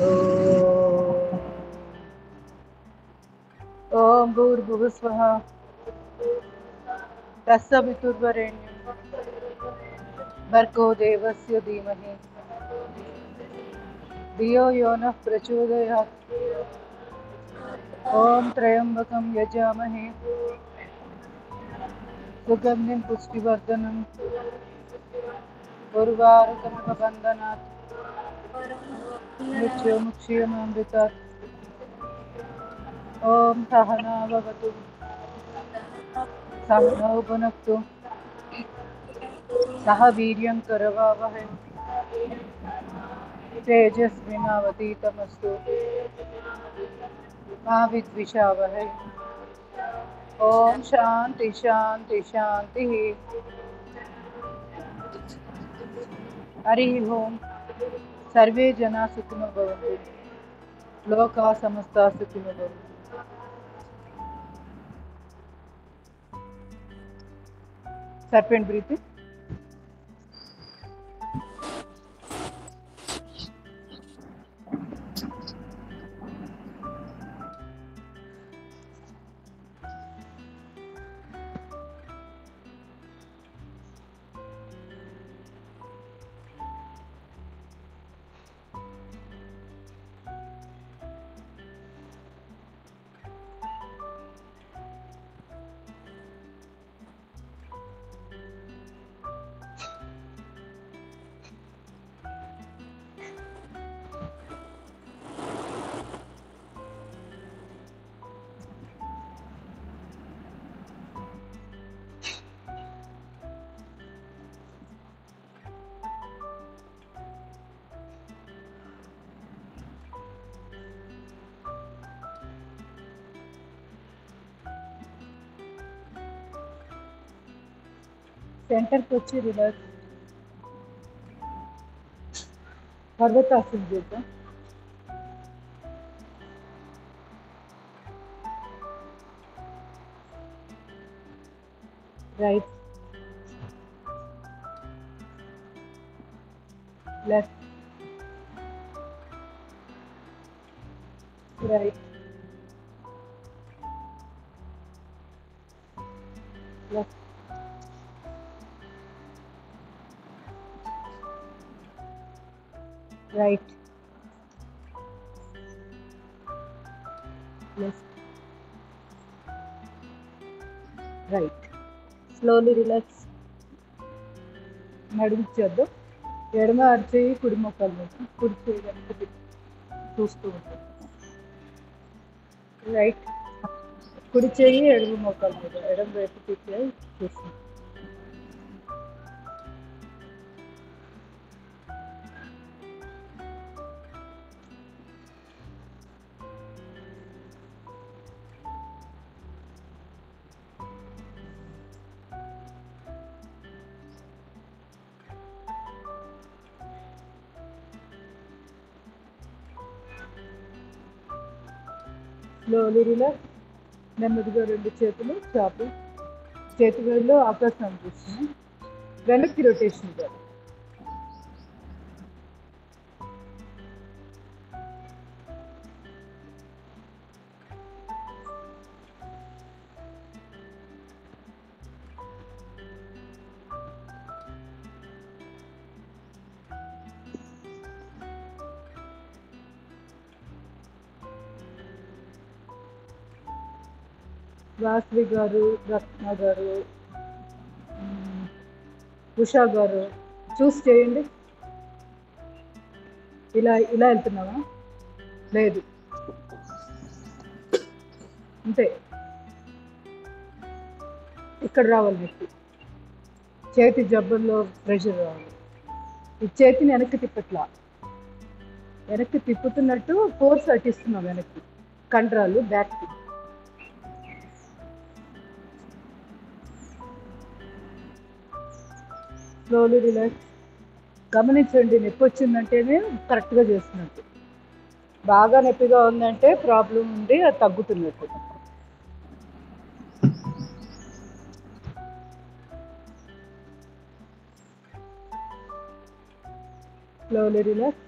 ॐ भूर्भुवस्वः तत्सवितुर्वरेण्यं भर्गो देवस्य धीमहि धियो यो नः प्रचोदयात्। ॐ त्र्यम्बकं यजामहे सुगन्धिं पुष्टिवर्धनम् उर्वारुकमिव बन्धनात् मृत्युमुक्षीयमामृतात्। ॐ सहना भवतु सहनौ भुनक्तु सह वीर्यं करवावहै तेजस्विनावतीतमस्तु मा विद्विषावहै। ॐ शान्ति शान्ति शान्तिः। हरिः ओम्। सर्वे जना सुखिनो भवन्तु, लोकाः समस्ताः सुखिनो भवन्तु। Serpent breathing. Center को अच्छी रिलैक्स पर्वतासन చేద్దాం. Right, left, right, left, right, left, right. Slowly relax. నడుము చేద్దాం. ఎడమ అరచేయి కుడి మోకాలు మీద, కుడి చేయి వెనక్కి చూస్తూ ఉంటాం. రైట్, కుడి చేయి ఎడమ మోకాలు మీద, ఎడమ వైపు చేయి చూస్తాం. Slowly relax. నెమ్మదిగా రెండు చేతులు చాపు, చేతి వేళ్ళు ఆకాశం చూస్తున్నాం. వెనక్కి రొటేషన్ కాదు. వాసవి గారు, రత్న గారు, ఉషా గారు చూస్ చేయండి. ఇలా ఇలా వెళ్తున్నావా? లేదు, అంతే. ఇక్కడ రావాలి, నెక్కి చేతి జబ్బల్లో ప్రెషర్ రావాలి. ఈ చేతిని వెనక్కి తిప్పట్లా, వెనక్కి తిప్పుతున్నట్టు ఫోర్స్ అట్టిస్తున్నాం వెనక్కి, కండరాలు బ్యాక్కి. Slowly relax. గమనించండి, నొప్పి వచ్చిందంటేనే కరెక్ట్గా చేస్తున్నట్టు, బాగా నొప్పిగా ఉందంటే ప్రాబ్లం ఉంది, అది తగ్గుతున్నట్టు. Slowly relax.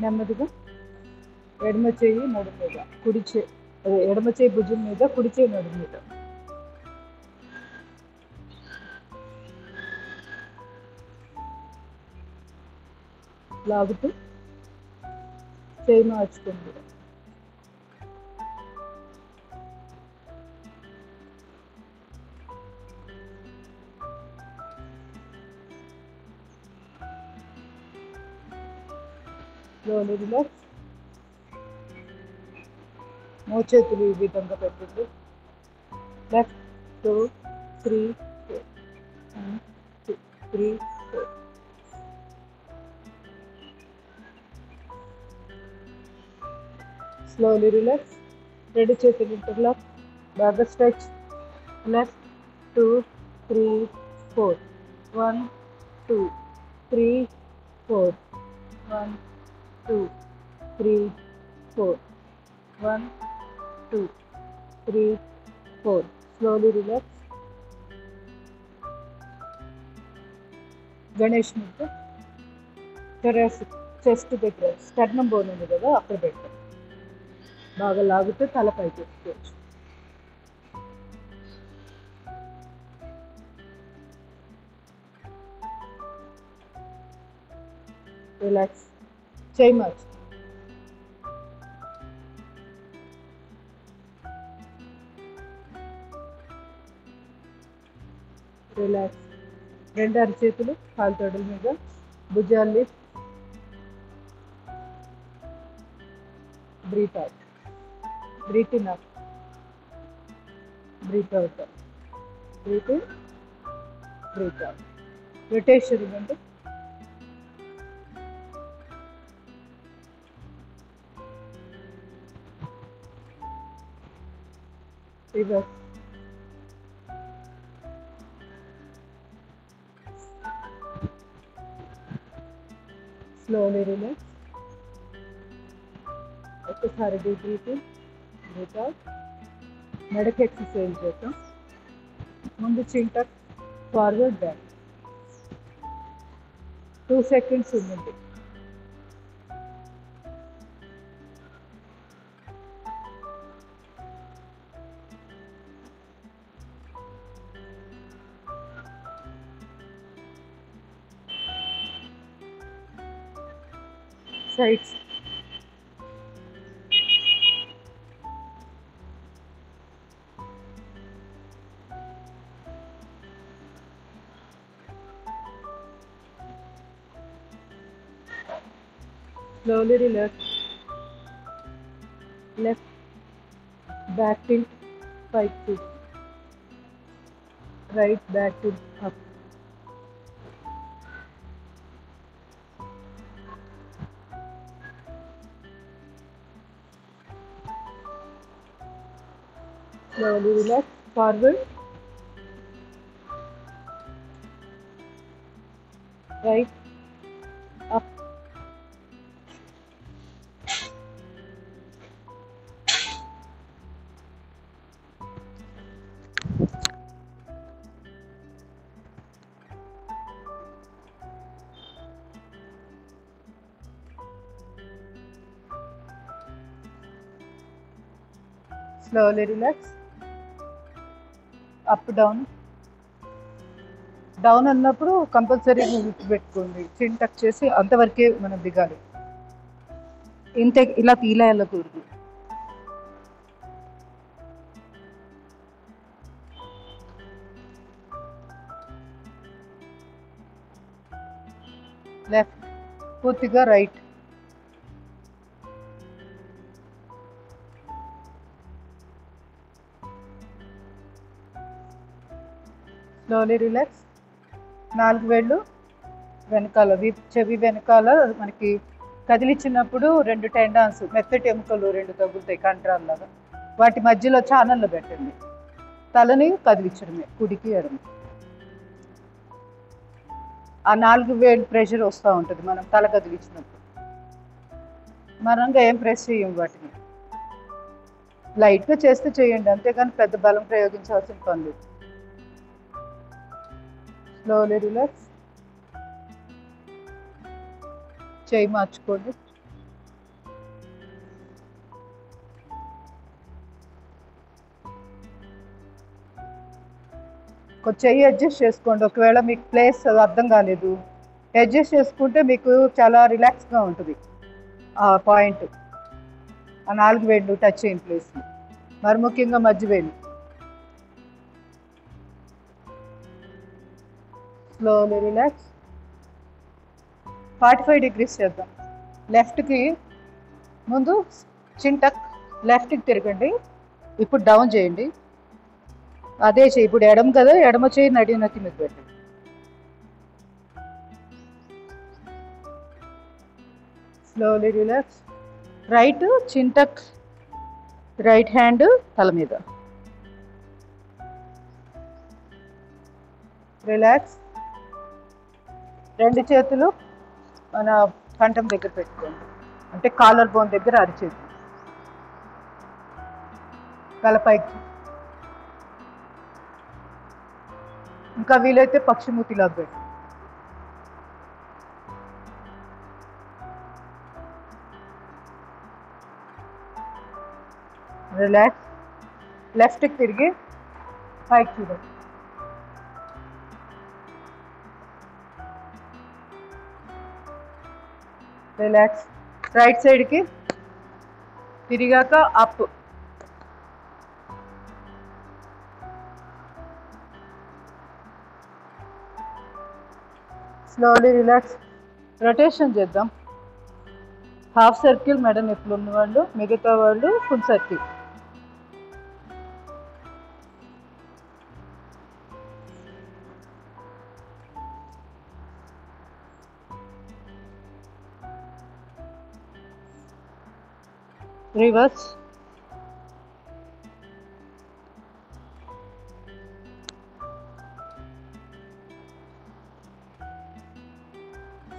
నెమ్మదిగా ఎడమ చేయి నడుము మీద, ఎడమ చేయి భుజం మీద, కుడి చేయి నడుము మీద. లాగుతూ చేయి మార్చుకుంది. Slowly relax. మోచేతులు ఈ విధంగా పెట్టండి. లెఫ్ట్ 2 3 4 1 2 3 4. Slowly relax. రెండు చేతులు ఇంటర్లాక్. బాగా stretch. Left 2 3 4 1 2 3 4 1 2 3 4 1 2 3 4. Slowly relax. Ganesh ముద్ద థొరాసిక్ చెస్ట్ దగ్గర స్టర్నమ్ బోన్ ఉంది కదా, అక్కడ పెట్టాం. బాగా లాగితే తల పైకి ఎత్తుకోవచ్చు. రిలాక్స్. చేయి మార్చు. రిలాక్స్. రెండు అరచేతులు కాలు తొడల మీద, భుజాలు. Breath out. Breath in up. Breath out. Breath in, breath out. Rotation ఇవ్వండి. రివర్స్. Slowly relax. ఒక్కసారి deep breath in, breath out. నడక ఎక్సర్సైజ్ చేద్దాం. ముందు చింటక్, ఫార్వర్డ్ బ్యాక్. 2 seconds ఉందండి. Sides. Slowly relax. Left back tilt 5 feet. Right back tilt up. Slowly relax. Forward. Right. Up. Slowly relax. Up down. Down అన్నప్పుడు compulsory పెట్టుకోండి. చిన్ టక్ చేసి అంతవరకే మనం దిగాలి. ఇంతే, ఇలా తీలేయకూడదు. లెఫ్ట్ పూర్తిగా రైట్. Slowly relax. 4 వేళ్ళు వెనకాల, చెవి వెనకాల మనకి కదిలించినప్పుడు 2 టెండాన్స్, మెత్తటి ఎముకలు 2 తగులుతాయి కంట్రాల్లాగా. వాటి మధ్యలో ఛానల్లో పెట్టండి. తలని కదిలించడమే, కుడికి ఎడమ. ఆ 4 వేలు ప్రెషర్ వస్తూ ఉంటుంది మనం తల కదిలించినప్పుడు. మనంగా ఏం ప్రెస్ చేయం వాటిని. లైట్గా చేస్తే చేయండి, అంతేగాని పెద్ద బలం ప్రయోగించాల్సిన పని లేదు. Slowly relax. చేయి మార్చుకోండి. కొంచెం చెయ్యి అడ్జస్ట్ చేసుకోండి. ఒకవేళ మీకు ప్లేస్ అర్థం కాలేదు, అడ్జస్ట్ చేసుకుంటే మీకు చాలా రిలాక్స్గా ఉంటుంది. ఆ పాయింట్, ఆ 4 వేళ్ళు టచ్ అయిన ప్లేస్, మరి ముఖ్యంగా మధ్య వేలు. Slowly relax. 45 degrees చేద్దాం. లెఫ్ట్కి ముందు చిన్ టక్, లెఫ్ట్కి తిరగండి. ఇప్పుడు డౌన్ చేయండి. అదే చేయి. ఇప్పుడు ఎడమ కదా, ఎడమ చేయి నడినెత్తి మీద పెట్టండి. Slowly relax. రైట్ చిన్ టక్, రైట్ హ్యాండ్ తల మీద. రిలాక్స్. 2 చేతులు మన కంఠం దగ్గర పెట్టుకోండి, అంటే కాలర్ బోన్ దగ్గర అరిచేది. తలపైకి. ఇంకా వీలైతే పక్షిమూతిలా పెట్టి. రిలాక్స్. లెఫ్ట్కి తిరిగి పైకి చూడండి. రిలాక్స్. రైట్ సైడ్కి తిరిగాక అప్. Slowly relax. రొటేషన్ చేద్దాం. హాఫ్ సర్కిల్ మెడ నొప్పులు ఉన్నవాళ్ళు, మిగతా వాళ్ళు full circle. Reverse.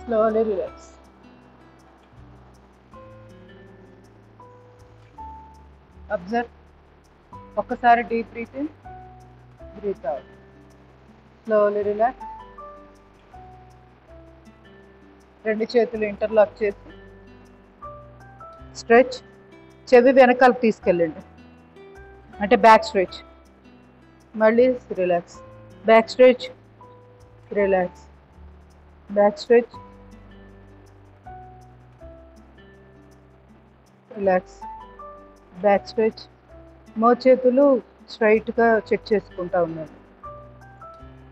Slowly relax. Observe. ఒక్కసారి deep breath in, breath out. Slowly relax. 2 చేతులు ఇంటర్లాక్ చేసి స్ట్రెచ్. చెవి వెనకాలకు తీసుకెళ్ళండి, అంటే బ్యాక్ స్ట్రెచ్. మళ్ళీ relax. Back stretch, relax. Back stretch, relax. Back stretch. మోచేతులు స్ట్రైట్గా చెక్ చేసుకుంటా ఉన్నాడు.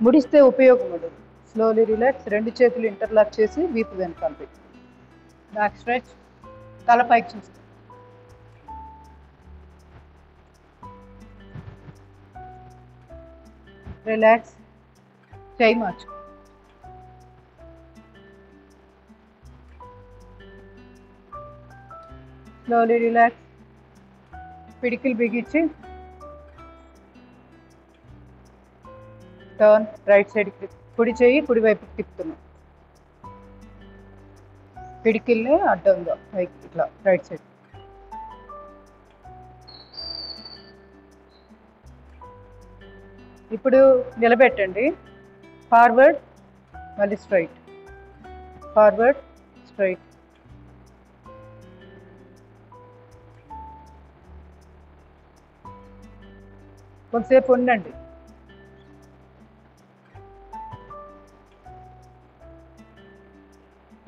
ముడిస్తే ఉపయోగం ఉండదు. Slowly relax. 2 చేతులు ఇంటర్లాక్ చేసి వీపు వెనకాల పెట్టి బ్యాక్ స్ట్రెచ్. తల పైకి చూస్తాం. రిలాక్స్. చేయి మార్చు. Slowly relax. పిడికిలు బిగించి టర్న్ రైట్ సైడ్కి. కుడి చేయి కుడి వైపుకి తిప్పుతున్నాం. పిడికిల్ని అడ్డంగా పైకి ఇట్లా రైట్ సైడ్. ఇప్పుడు నిలబెట్టండి. ఫార్వర్డ్, మళ్ళీ స్ట్రైట్, ఫార్వర్డ్, స్ట్రైట్. కొంతసేపు ఉండండి.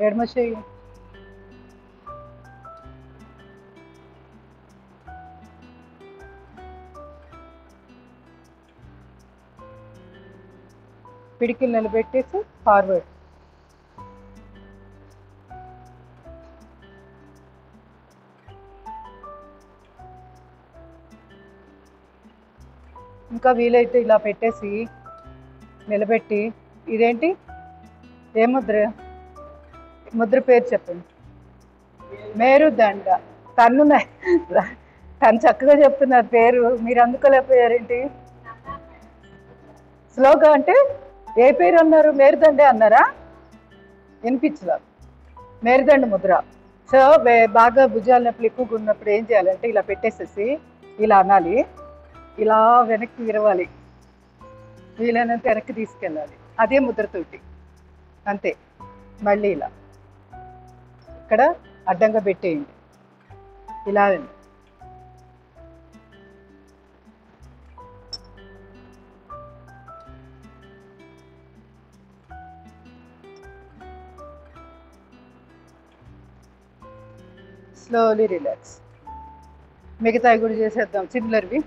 ఎడమ చేయి. పిడికిలు నిలబెట్టేసి ఫార్వర్డ్. ఇంకా వీలైతే ఇలా పెట్టేసి నిలబెట్టి, ఇదేంటి, ఏ ముద్ర? ముద్ర పేరు చెప్పండి. మేరుదండ. తను చక్కగా చెప్తున్నారు పేరు, మీరు అందుకోలేకపోయారేంటి? స్లోగా అంటే ఏ పేరు అన్నారు? మేరుదండే అన్నారా? వినిపించదా? మేరుదండ ముద్ర. సో బాగా భుజాల నొప్పులు ఎక్కువగా ఉన్నప్పుడు ఏం చేయాలంటే ఇలా పెట్టేసేసి ఇలా అనాలి, ఇలా వెనక్కి విరవాలి, వీలైనంత వెనక్కి తీసుకెళ్ళాలి. అదే ముద్రతోటి, అంతే. మళ్ళీ ఇలా ఇక్కడ అడ్డంగా పెట్టేయండి, ఇలా. Slowly relax. మిగతాయి కూడా చేసేద్దాం సిమిలర్వి.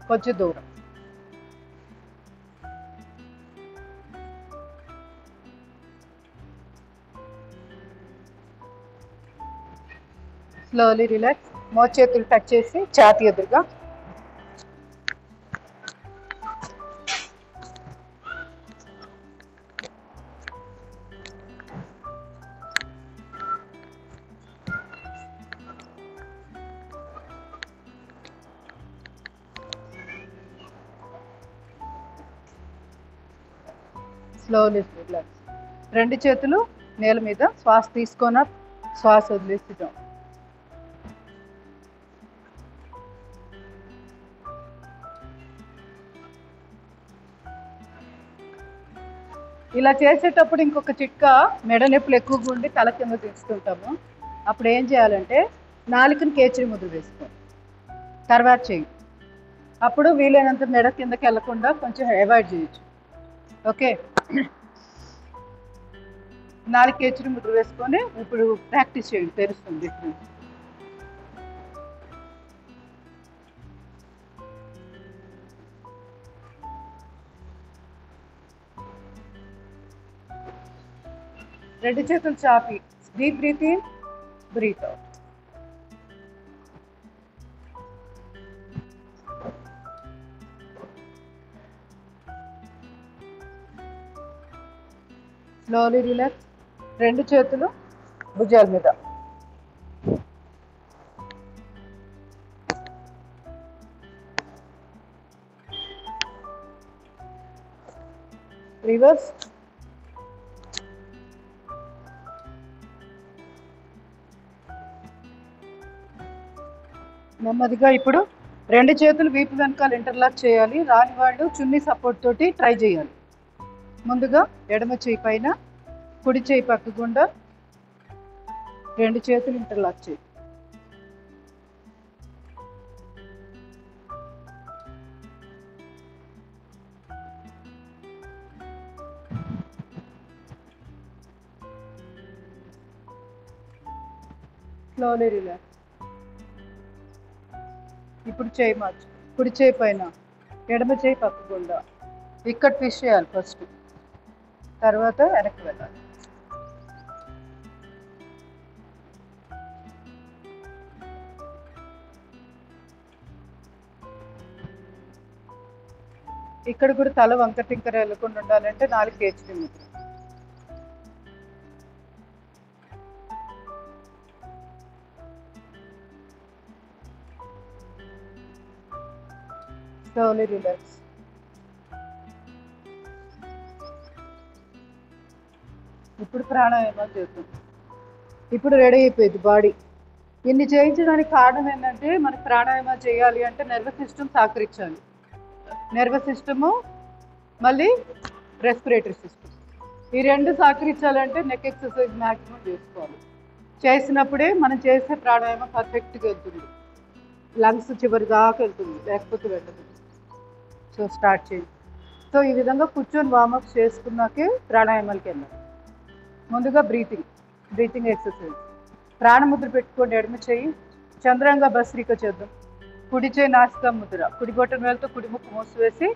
కొంచెం దూరం. Slowly relax. మోచేతులు టచ్ చేసి ఛాతీ ఎదురుగా. Slowly relax. రెండు చేతులు నేల మీద. శ్వాస తీసుకొని శ్వాస వదిలేసిద్దాం. ఇలా చేసేటప్పుడు ఇంకొక చిట్కా, మెడ నొప్పులు ఎక్కువగా ఉండి తల కింద తీస్తుంటాము. అప్పుడు ఏం చేయాలంటే నాలుకని కేచరి ముద్ర వేసుకోండి, తర్వాత చేయి. అప్పుడు వీలైనంత మెడ కిందకి వెళ్లకుండా కొంచెం అవాయిడ్ చేయొచ్చు. ఓకే, నాలుగు కేచరి ముద్ర వేసుకొని ఇప్పుడు ప్రాక్టీస్ చేయండి, తెలుస్తుంది. రెండు చేతులు చాపి deep breath in, breath out. Slowly relax. రెండు చేతులు భుజాల మీద. రివర్స్. నెమ్మదిగా ఇప్పుడు రెండు చేతులు వీపు వెనకాల ఇంటర్లాక్ చేయాలి. రాని వాళ్ళు చున్నీ సపోర్ట్ తోటి ట్రై చేయాలి. ముందుగా ఎడమ చేయి పైన, కుడి చేయి పక్క గుండా రెండు చేతులు ఇంటర్లాక్ చేయి. Slowly relax. ఇప్పుడు చేయి మార్చు. కుడి చేయి పైన, ఎడమ చేయి పక్క గుండా. ఇక్కడ ట్విస్ట్ చేయాలి ఫస్ట్, తర్వాత వెనక్కి వెళ్ళాలి. ఇక్కడ కూడా తల వంక టింకర వెళ్ళకుండా ఉండాలంటే 4 కేజీలు ముద్ర. Slowly relax. ఇప్పుడు ప్రాణాయామం చేద్దాం. ఇప్పుడు రెడీ అయిపోయింది బాడీ. ఇన్ని చేయించడానికి కారణం ఏంటంటే మనకి ప్రాణాయామం చేయాలి అంటే నర్వస్ సిస్టమ్ సహకరించాలి. నర్వస్ సిస్టము మళ్ళీ రెస్పిరేటరీ సిస్టమ్, ఈ రెండు సహకరించాలంటే నెక్ ఎక్సర్సైజ్ మ్యాక్సిమం చేసుకోవాలి. చేసినప్పుడే మనం చేసే ప్రాణాయామం పర్ఫెక్ట్గా వెళ్తుంది, లంగ్స్ చివరి దాకా వెళ్తుంది, లేకపోతే వెళ్ళదు. సో స్టార్ట్ చేయండి. సో ఈ విధంగా కూర్చొని వార్మప్ చేసుకున్నాకే ప్రాణాయామాలకి వెళ్ళాలి. ముందుగా బ్రీతింగ్ ఎక్సర్సైజ్. ప్రాణముద్ర పెట్టుకోండి. ఎడమ చేయి చంద్రంగా భస్రిక చేద్దాం. కుడి చేయి నాసికా ముద్ర. కుడి బొట్టన వేలుతో కుడి ముక్కు మూసివేసి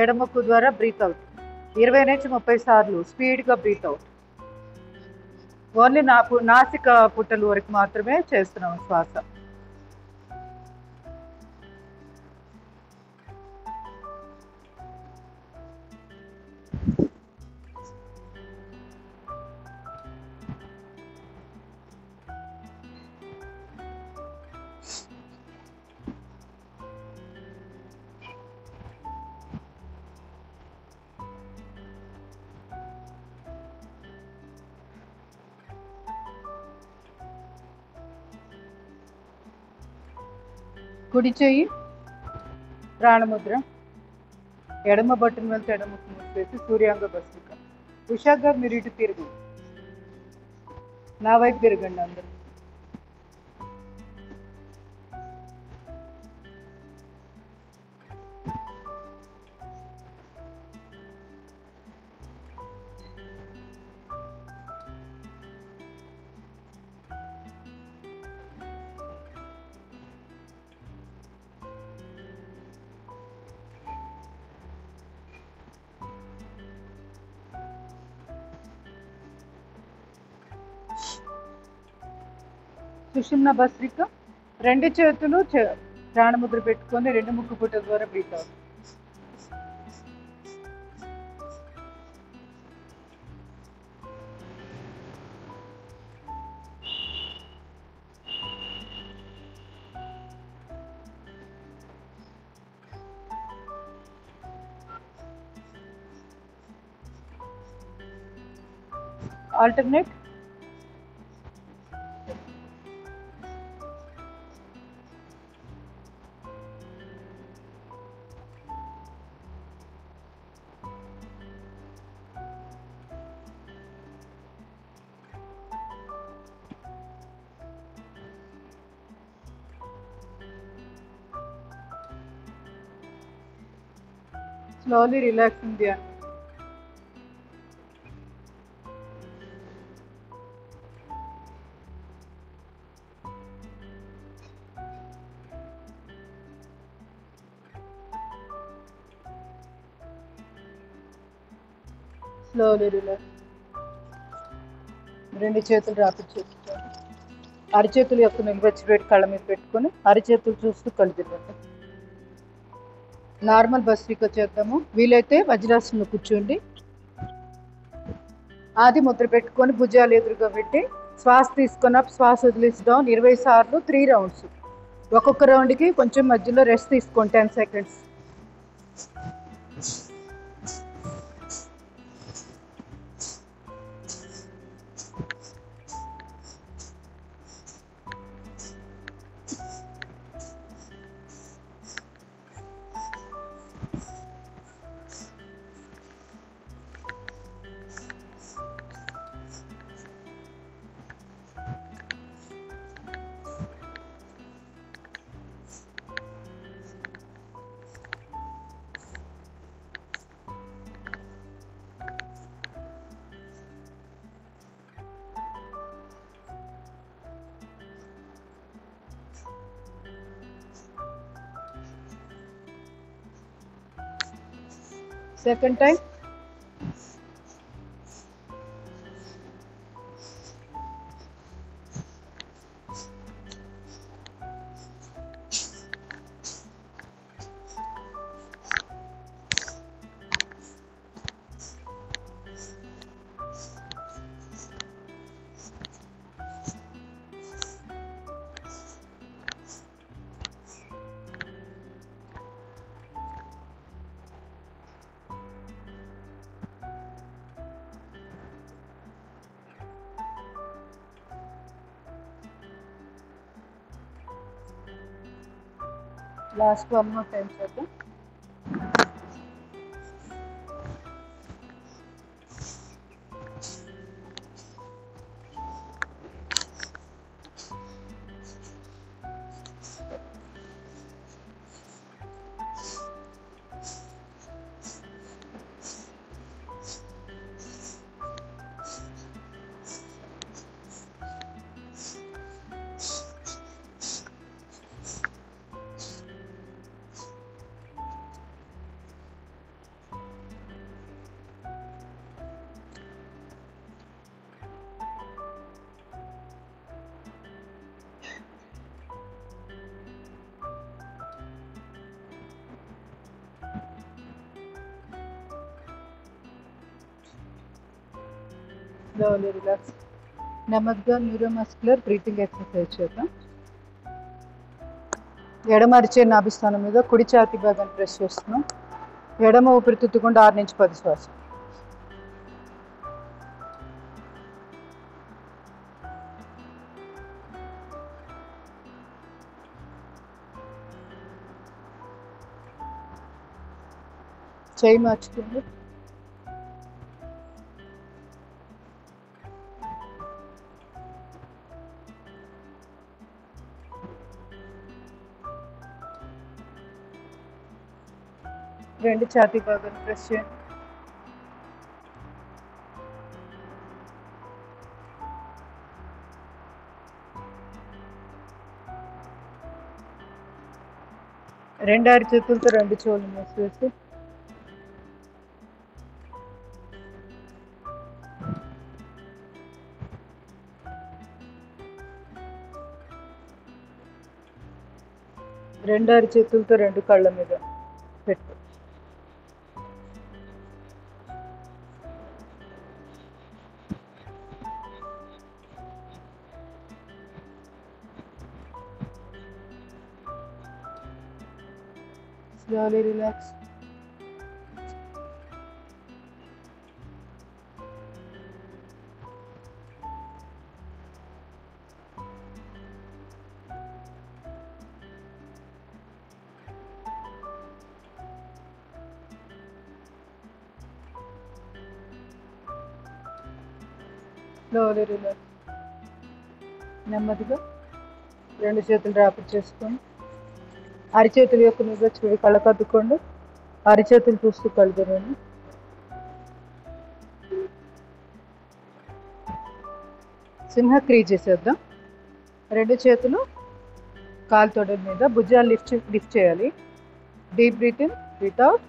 ఎడముక్కు ద్వారా బ్రీత్ అవుట్. 20 నుంచి 30 సార్లు స్పీడ్గా బ్రీత్ అవుట్. ఓన్లీ నాసిక పుట్టల వరకు మాత్రమే చేస్తున్నాం శ్వాస. కుడి చెయ్యి ప్రాణముద్ర. ఎడమ బొట్టన వెళ్తే ఎడముక్కు మూసేసి సూర్యాంగ భస్రిక. ఉషాగా మీరు ఇటు తిరుగు, నా వైపు తిరగండి అందరూ. సుషుమ్న భస్త్రిక. రెండు చేతులు ప్రాణముద్ర పెట్టుకొని రెండు ముక్కు పుట్ట ద్వారా breath out. Alternate. Slowly relaxing the arm. Slowly relax. రెండు చేతులు రాపిడి చేసుకోండి. అరిచేతులు యొక్క నిలువెచ్చి పెట్టి కళ్ళ మీద పెట్టుకొని అరిచేతులు చూస్తూ కళ్ళు తిరగండి. నార్మల్ భస్త్రిక చేద్దాము. వీలైతే వజ్రాసనంలో కూర్చోండి. ఆది ముద్ర పెట్టుకొని భుజాలు ఎదురుగా పెట్టి శ్వాస తీసుకొని అప్, శ్వాస వదిలేసి డౌన్ 20 సార్లు 3 రౌండ్స్. ఒక్కొక్క రౌండ్కి కొంచెం మధ్యలో రెస్ట్ తీసుకోండి 10 seconds. Second time. Last one more time చేద్దాం. Slowly relax. నెమ్మదిగా న్యూరోమస్కులర్ బ్రీతింగ్ ఎక్సర్సైజ్ చేద్దాం. ఎడమ అరిచే నాభిస్థానం మీద కుడి ఛాతీ భాగాన్ని ప్రెస్ చేస్తున్నాం. ఎడమ ఊపిరితిత్తు గుండా 6 నుంచి 10 శ్వాస. చేయి మార్చుకోండి. రెండు ఛాతీ భాగాన్ని ప్రెస్ చేయండి. రెండు అరిచేతులతో రెండు చెవులు మూసివేసి రెండు అరిచేతులతో రెండు కళ్ళ మీద పెట్టు. Slowly relax. Slowly relax. నెమ్మదిగా రెండు చేతులు డ్రాప్ చేసుకొని అరిచేతుల యొక్క నువ్వు చూడి కళ్ళ కద్దుకోండి. అరిచేతులు చూస్తూ కళ్ళు తెరవండి. సింహక్రియ చేసేద్దాం. రెండు చేతులు కాలు తొడల మీద, భుజాలు లిఫ్ట్ చేయాలి. Deep breath in, breath out.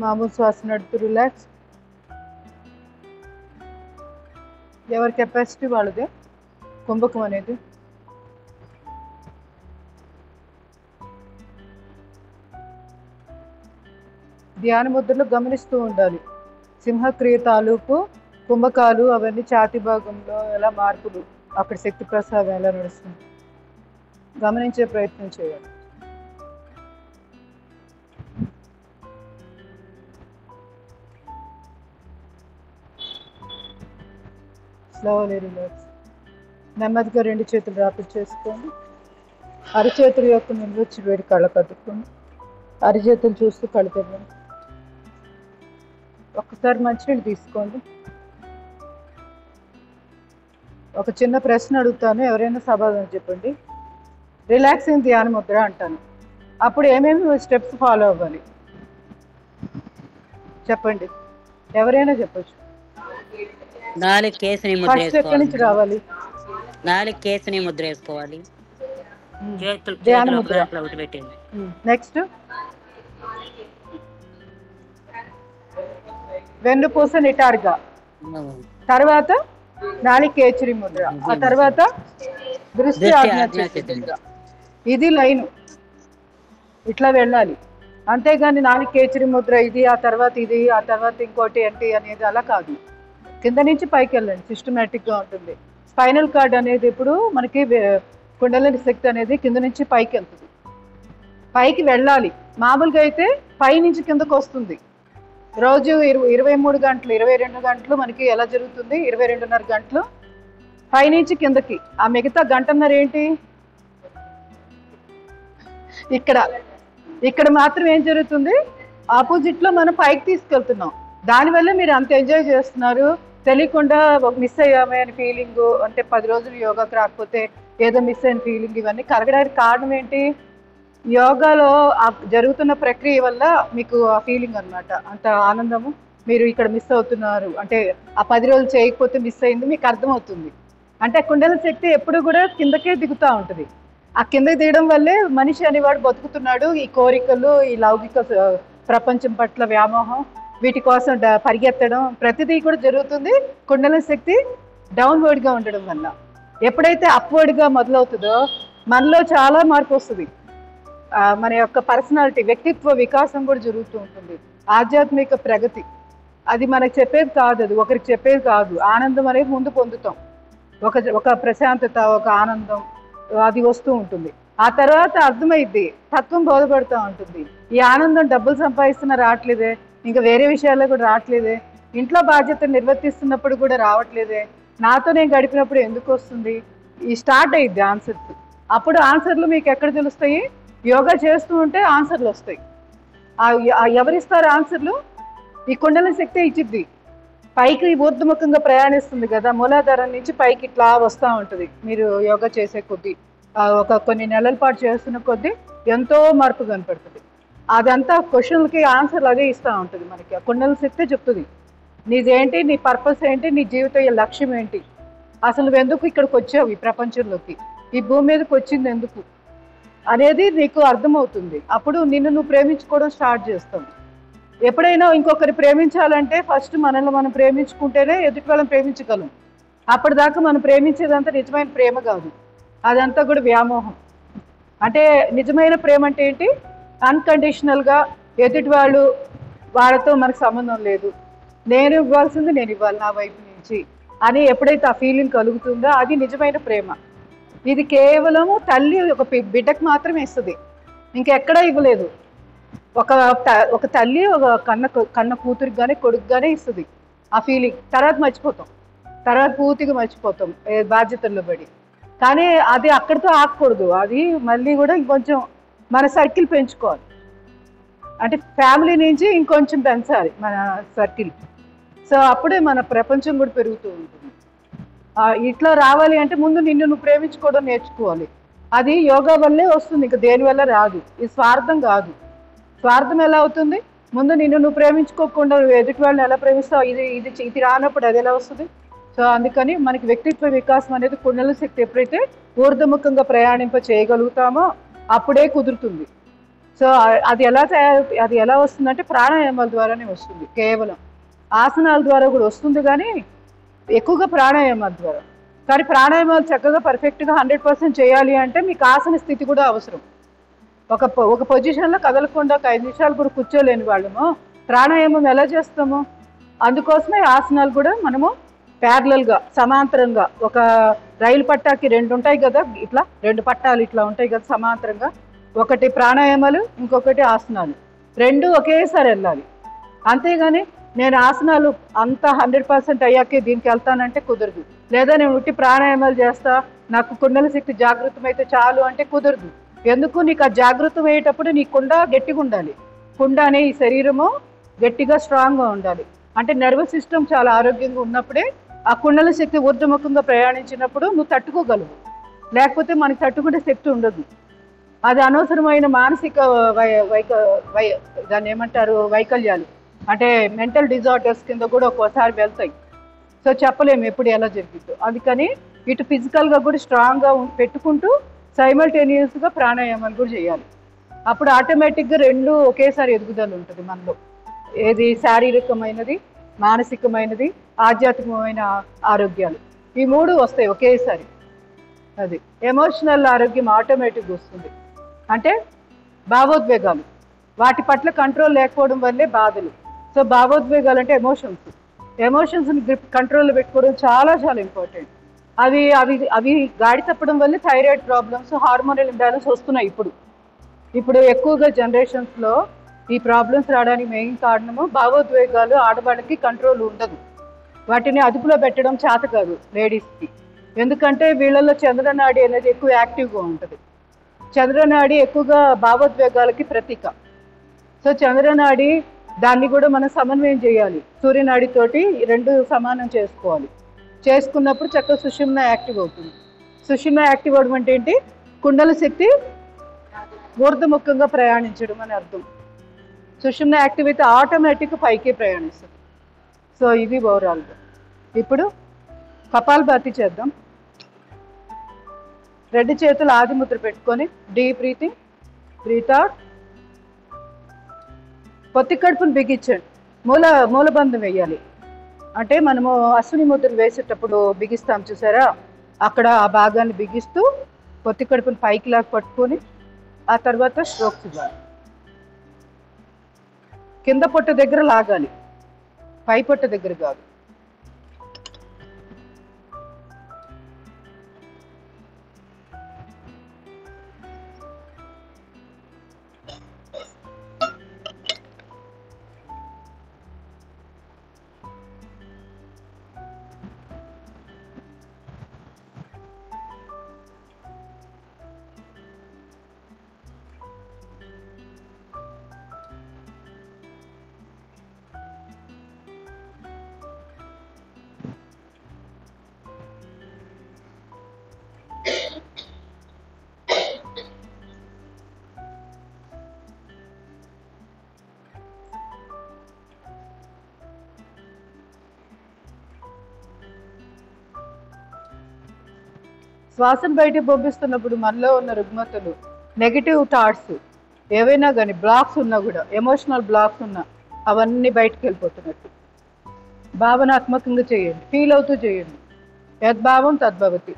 మామూలు శ్వాస నడుపు, రిలాక్స్. ఎవరి కెపాసిటీ వాళ్ళదే కుంభకం అనేది. ధ్యాన ముద్రలు గమనిస్తూ ఉండాలి. సింహక్రియ తాలూకు కుంభకాలు అవన్నీ ఛాతి భాగంలో ఎలా మార్పులు, అక్కడ శక్తి ప్రసాదం ఎలా నడుస్తుంది గమనించే ప్రయత్నం చేయాలి. Slowly relax. నెమ్మదిగా రెండు చేతులు డ్రాప్ చేసుకోండి. అరిచేతుల యొక్క నిల్వచ్చి వేడి కళ్ళ కట్టుకోండి. అరిచేతులు చూస్తూ కళ్ళు తెరవండి. ఒక్కసారి మంచినీళ్ళు తీసుకోండి. ఒక చిన్న ప్రశ్న అడుగుతాను, ఎవరైనా సమాధానం చెప్పండి. రిలాక్సింగ్ ధ్యాన ముద్ర అంటాను, అప్పుడు ఏమేమి స్టెప్స్ ఫాలో అవ్వాలి చెప్పండి. ఎవరైనా చెప్పచ్చు. ఫస్ట్ ఎక్కడి నుంచి రావాలి? కేసుని ముద్ర వేసుకోవాలి. ధ్యాన ముద్ర. నెక్స్ట్ వెన్నుపూస నిటారుగా, తర్వాత కేచరి ముద్ర, ఆ తర్వాత దృష్టి ఆజ్ఞాచక్ర ముద్ర. ఇది లైన్, ఇట్లా వెళ్ళాలి. అంతేగాని కేచరి ముద్ర ఇది, ఆ తర్వాత ఇది, ఆ తర్వాత ఇంకోటి ఏంటి అనేది అలా కాదు. కింద నుంచి పైకి వెళ్ళండి, సిస్టమేటిక్గా ఉంటుంది. స్పైనల్ కార్డ్ అనేది ఇప్పుడు మనకి కుండలిని శక్తి అనేది కింద నుంచి పైకి వెళ్తుంది, పైకి వెళ్ళాలి. మామూలుగా అయితే పై నుంచి కిందకు వస్తుంది. రోజు 23 గంటలు 22 గంటలు మనకి ఎలా జరుగుతుంది? 22.5 గంటలు పై నుంచి కిందకి. ఆ మిగతా గంటన్నర ఏంటి? ఇక్కడ మాత్రం ఏం జరుగుతుంది? ఆపోజిట్లో మనం పైకి తీసుకెళ్తున్నాం. దానివల్ల మీరు అంత ఎంజాయ్ చేస్తున్నారు. తెలియకుండా మిస్ అయ్యామే అని ఫీలింగ్, అంటే 10 రోజులు యోగాకి రాకపోతే ఏదో మిస్ అయిన ఫీలింగ్, ఇవన్నీ కలగడానికి కారణం ఏంటి? యోగాలో జరుగుతున్న ప్రక్రియ వల్ల మీకు ఆ ఫీలింగ్ అనమాట. అంత ఆనందము మీరు ఇక్కడ మిస్ అవుతున్నారు అంటే ఆ 10 రోజులు చేయకపోతే మిస్ అయింది మీకు అర్థమవుతుంది. అంటే కుండల శక్తి ఎప్పుడు కూడా కిందకే దిగుతూ ఉంటుంది. ఆ కిందకి దిగడం వల్లే మనిషి అనేవాడు బతుకుతున్నాడు. ఈ కోరికలు, ఈ లౌకిక ప్రపంచం పట్ల వ్యామోహం, వీటి కోసం పరిగెత్తడం, ప్రతిదీ కూడా జరుగుతుంది కుండల శక్తి డౌన్వర్డ్గా ఉండడం వల్ల. ఎప్పుడైతే అప్వర్డ్గా మొదలవుతుందో మనలో చాలా మార్పు వస్తుంది. మన యొక్క పర్సనాలిటీ, వ్యక్తిత్వ వికాసం కూడా జరుగుతూ ఉంటుంది. ఆధ్యాత్మిక ప్రగతి అది మనకు చెప్పేది కాదు, అది ఒకరికి చెప్పేది కాదు. ఆనందం అనేది ముందు పొందుతాం. ఒక ప్రశాంతత, ఒక ఆనందం అది వస్తూ ఉంటుంది. ఆ తర్వాత అర్థమైద్ది, తత్వం బోధపడుతూ ఉంటుంది. ఈ ఆనందం డబ్బులు సంపాదిస్తున్నా రావట్లేదే, ఇంకా వేరే విషయాల్లో కూడా రావట్లేదే, ఇంట్లో బాధ్యత నిర్వర్తిస్తున్నప్పుడు కూడా రావట్లేదే, నాతో నేను గడిపినప్పుడు ఎందుకు వస్తుంది, ఈ స్టార్ట్ అయ్యిద్ది ఆన్సర్స్. అప్పుడు ఆన్సర్లు మీకు ఎక్కడ తెలుస్తాయి? యోగా చేస్తూ ఉంటే ఆన్సర్లు వస్తాయి. ఎవరిస్తారు ఆన్సర్లు? ఈ కుండలిని శక్తి ఇచ్చిద్ది. పైకి ఊర్ధముఖంగా ప్రయాణిస్తుంది కదా, మూలాధారం నుంచి పైకి ఇట్లా వస్తూ ఉంటుంది. మీరు యోగా చేసే కొద్దీ, కొన్ని నెలల పాటు చేస్తున్న కొద్దీ ఎంతో మార్పు కనపడుతుంది. అదంతా క్వశ్చన్లకి ఆన్సర్లు అదే ఇస్తూ ఉంటుంది మనకి. ఆ కుండలిని శక్తి చెప్తుంది నీదేంటి, నీ పర్పస్ ఏంటి, నీ జీవిత లక్ష్యం ఏంటి, అసలు నువ్వు ఎందుకు ఇక్కడికి వచ్చావు, ఈ ప్రపంచంలోకి, ఈ భూమి మీదకి వచ్చింది ఎందుకు అనేది నీకు అర్థమవుతుంది. అప్పుడు నిన్ను నువ్వు ప్రేమించుకోవడం స్టార్ట్ చేస్తావు. ఎప్పుడైనా ఇంకొకరి ప్రేమించాలంటే ఫస్ట్ మనల్ని మనం ప్రేమించుకుంటేనే ఎదుటి వాళ్ళని ప్రేమించగలం. అప్పటిదాకా మనం ప్రేమించేదంతా నిజమైన ప్రేమ కాదు, అదంతా కూడా వ్యామోహం. అంటే నిజమైన ప్రేమ అంటే ఏంటి? అన్కండిషనల్గా ఎదుటి వాళ్ళతో మనకు సంబంధం లేదు, నేను ఇవ్వాల్సింది నేను ఇవ్వాలి నా వైపు నుంచి అని ఎప్పుడైతే ఆ ఫీలింగ్ కలుగుతుందో అది నిజమైన ప్రేమ. ఇది కేవలము తల్లి ఒక బిడ్డకు మాత్రమే ఇస్తుంది, ఇంకెక్కడా ఇవ్వలేదు. ఒక తల్లి ఒక కన్న కూతురికి కానీ కొడుకు కానీ ఇస్తుంది ఆ ఫీలింగ్. తర్వాత మర్చిపోతాం, తర్వాత పూర్తిగా మర్చిపోతాం బాధ్యతల్లో పడి. కానీ అది అక్కడితో ఆగకూడదు, అది మళ్ళీ కూడా ఇంకొంచెం మన సర్కిల్ పెంచుకోవాలి. అంటే ఫ్యామిలీ నుంచి ఇంకొంచెం పెంచాలి మన సర్కిల్. సో అప్పుడే మన ప్రపంచం కూడా పెరుగుతూ ఉంటుంది. ఇట్లా రావాలి అంటే ముందు నిన్ను నువ్వు ప్రేమించుకోవడం నేర్చుకోవాలి. అది యోగా వల్లే వస్తుంది, ఇంకా దేనివల్ల రాదు. ఇది స్వార్థం కాదు. స్వార్థం ఎలా అవుతుంది? ముందు నిన్ను నువ్వు ప్రేమించుకోకుండా ఎదుటి వాళ్ళని ఎలా ప్రేమిస్తావు, ఇది రానప్పుడు అది ఎలా వస్తుంది? సో అందుకని మనకి వ్యక్తిత్వ వికాసం అనేది కుండలిని శక్తి ఎప్పుడైతే ఊర్ధముఖంగా ప్రయాణింప చేయగలుగుతామో అప్పుడే కుదురుతుంది. సో అది ఎలా వస్తుందంటే ప్రాణాయామాల ద్వారానే వస్తుంది. కేవలం ఆసనాల ద్వారా కూడా వస్తుంది, కానీ ఎక్కువగా ప్రాణాయామాల ద్వారా. కానీ ప్రాణాయామాలు చక్కగా పర్ఫెక్ట్గా 100% చేయాలి అంటే మీకు ఆసన స్థితి కూడా అవసరం. ఒక పొజిషన్లో కదలకుండా ఒక 5 నిమిషాలు కూడా కూర్చోలేని వాళ్ళము ప్రాణాయామం ఎలా చేస్తాము? అందుకోసమే ఆసనాలు కూడా మనము ప్యారలల్గా సమాంతరంగా, ఒక రైలు పట్టాకి 2 ఉంటాయి కదా, ఇట్లా 2 పట్టాలు ఇట్లా ఉంటాయి కదా సమాంతరంగా, ఒకటి ప్రాణాయామాలు ఇంకొకటి ఆసనాలు, 2 ఒకేసారి వెళ్ళాలి. అంతేగాని నేను ఆసనాలు అంతా 100% అయ్యాకే దీనికి వెళ్తానంటే కుదరదు. లేదా నేను ఉట్టి ప్రాణాయామాలు చేస్తా, నాకు కుండలిని శక్తి జాగృతం అయితే చాలు అంటే కుదరదు. ఎందుకు? నీకు ఆ జాగృతం అయ్యేటప్పుడు నీ కుండ గట్టిగా ఉండాలి. కుండ అనే ఈ శరీరము గట్టిగా స్ట్రాంగ్గా ఉండాలి. అంటే నర్వస్ సిస్టమ్ చాలా ఆరోగ్యంగా ఉన్నప్పుడే ఆ కుండలిని శక్తి ఊర్ధముఖంగా ప్రయాణించినప్పుడు నువ్వు తట్టుకోగలవు. లేకపోతే మనకి తట్టుకునే శక్తి ఉండదు. అది అనవసరమైన మానసిక దాన్ని ఏమంటారు, వైకల్యాలు, అంటే మెంటల్ డిజార్డర్స్ కింద కూడా ఒక్కోసారి వెళ్తాయి. సో చెప్పలేము ఎప్పుడు ఎలా జరిగిందో. అందుకని ఇటు ఫిజికల్గా కూడా స్ట్రాంగ్గా పెట్టుకుంటూ సైమల్టేనియస్గా ప్రాణాయామాలు కూడా చేయాలి. అప్పుడు ఆటోమేటిక్గా 2 ఒకేసారి ఎదుగుదల ఉంటుంది మనలో. ఏది శారీరకమైనది, మానసికమైనది, ఆధ్యాత్మికమైన ఆరోగ్యాలు, ఈ 3 వస్తాయి ఒకేసారి. అది ఎమోషనల్ ఆరోగ్యం ఆటోమేటిక్గా వస్తుంది. అంటే భావోద్వేగాలు, వాటి పట్ల కంట్రోల్ లేకపోవడం వల్లే బాధలు. సో భావోద్వేగాలు అంటే ఎమోషన్స్ని కంట్రోల్లో పెట్టుకోవడం చాలా చాలా ఇంపార్టెంట్. అవి గాడి తప్పడం వల్ల థైరాయిడ్ ప్రాబ్లమ్స్, హార్మోనల్ ఇంబ్యాలెన్స్ వస్తున్నాయి. ఇప్పుడు ఎక్కువగా జనరేషన్స్లో ఈ ప్రాబ్లమ్స్ రావడానికి మెయిన్ కారణము భావోద్వేగాలు. ఆడవాళ్ళకి కంట్రోల్ ఉండదు, వాటిని అదుపులో పెట్టడం చేత కాదు లేడీస్కి. ఎందుకంటే వీళ్ళల్లో చంద్రనాడి అనేది ఎక్కువ యాక్టివ్గా ఉంటుంది. చంద్రనాడి ఎక్కువగా భావోద్వేగాలకి ప్రతీక. సో చంద్రనాడి దాన్ని కూడా మనం సమన్వయం చేయాలి. సూర్యనాడితోటి 2 సమానం చేసుకోవాలి. చేసుకున్నప్పుడు చక్కగా సుషుమ్న యాక్టివ్ అవుతుంది. సుషుమ్న యాక్టివ్ అవడం అంటే ఏంటి? కుండల శక్తి ఊర్ధముఖంగా ప్రయాణించడం అని అర్థం. సుషుమ్న యాక్టివ్ అయితే ఆటోమేటిక్గా పైకి ప్రయాణిస్తుంది. సో ఇది ఓవరాల్గా. ఇప్పుడు కపాలభాతి చేద్దాం. 2 చేతులు ఆదిముద్ర పెట్టుకొని డీప్ బ్రీతింగ్, బ్రీత్ అవుట్. పొత్తి కడుపును బిగించండి. మూలబంధం వేయాలి. అంటే మనము అశ్విని ముద్ర వేసేటప్పుడు బిగిస్తాం చూసారా, అక్కడ ఆ భాగాన్ని బిగిస్తూ పొత్తి కడుపును పైకి లాగా పట్టుకొని ఆ తర్వాత స్ట్రోక్స్ ఇవ్వాలి. కింద పొట్ట దగ్గర లాగాలి, పై పొట్ట దగ్గర కాదు. శ్వాసను బయటికి పంపిస్తున్నప్పుడు మనలో ఉన్న రుగ్మతలు, నెగిటివ్ థాట్స్ ఏవైనా కానీ బ్లాక్స్ ఉన్నా కూడా, ఎమోషనల్ బ్లాక్స్ ఉన్నా అవన్నీ బయటకు వెళ్ళిపోతున్నట్టు భావనాత్మకంగా చేయండి, ఫీల్ అవుతూ చేయండి. యద్భావం తద్భవతి.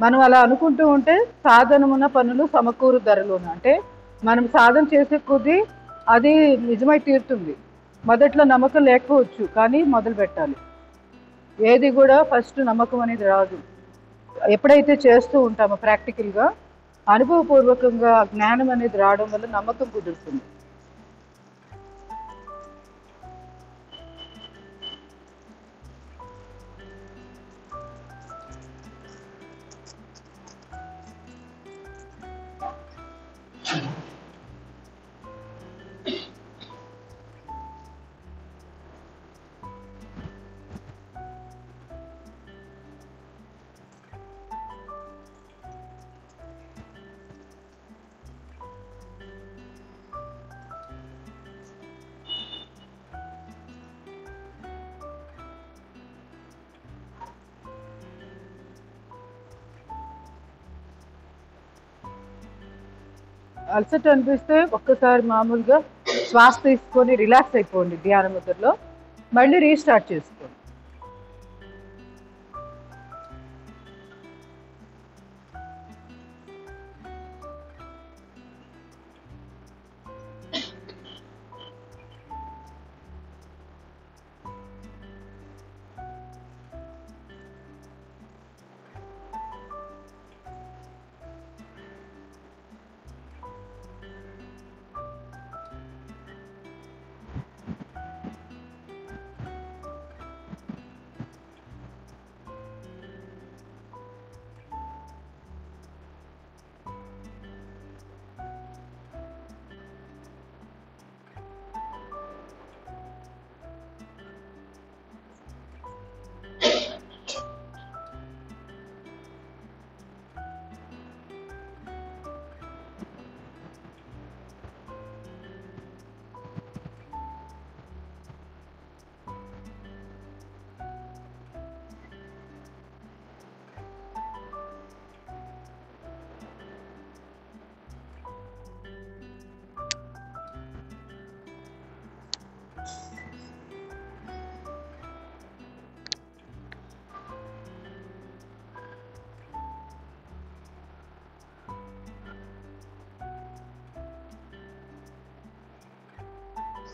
మనం అలా అనుకుంటూ ఉంటే సాధనమున్న పనులు సమకూరు ధరలోన, అంటే మనం సాధన చేసే కొద్దీ అది నిజమై తీరుతుంది. మొదట్లో నమ్మకం లేకపోవచ్చు, కానీ మొదలు పెట్టాలి. ఏది కూడా ఫస్ట్ నమ్మకం అనేది రాదు. ఎప్పుడైతే చేస్తూ ఉంటామో ప్రాక్టికల్గా, అనుభవపూర్వకంగా జ్ఞానం అనేది రావడం వల్ల నమ్మకం కుదురుతుంది. అలసట అనిపిస్తే ఒక్కసారి మామూలుగా శ్వాస తీసుకొని రిలాక్స్ అయిపోండి ధ్యాన ముద్రలో, మళ్ళీ రీస్టార్ట్ చేసుకోండి.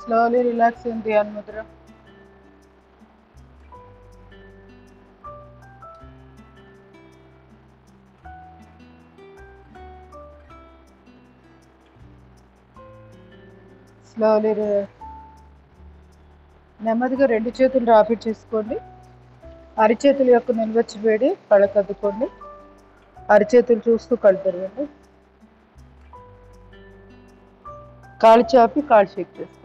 Slowly relax in Dhyan Mudra. Slowly నెమ్మదిగా రెండు చేతులు రాపిడ్ చేసుకోండి. అరిచేతుల యొక్క నిల్వచ్చి వేడి కళ్ళకు అద్దుకోండి. అరిచేతులు చూస్తూ కళ్ళు తెరవండి. కాళ్ళు చాపి కాళ్ళు షేక్ చేసుకోండి.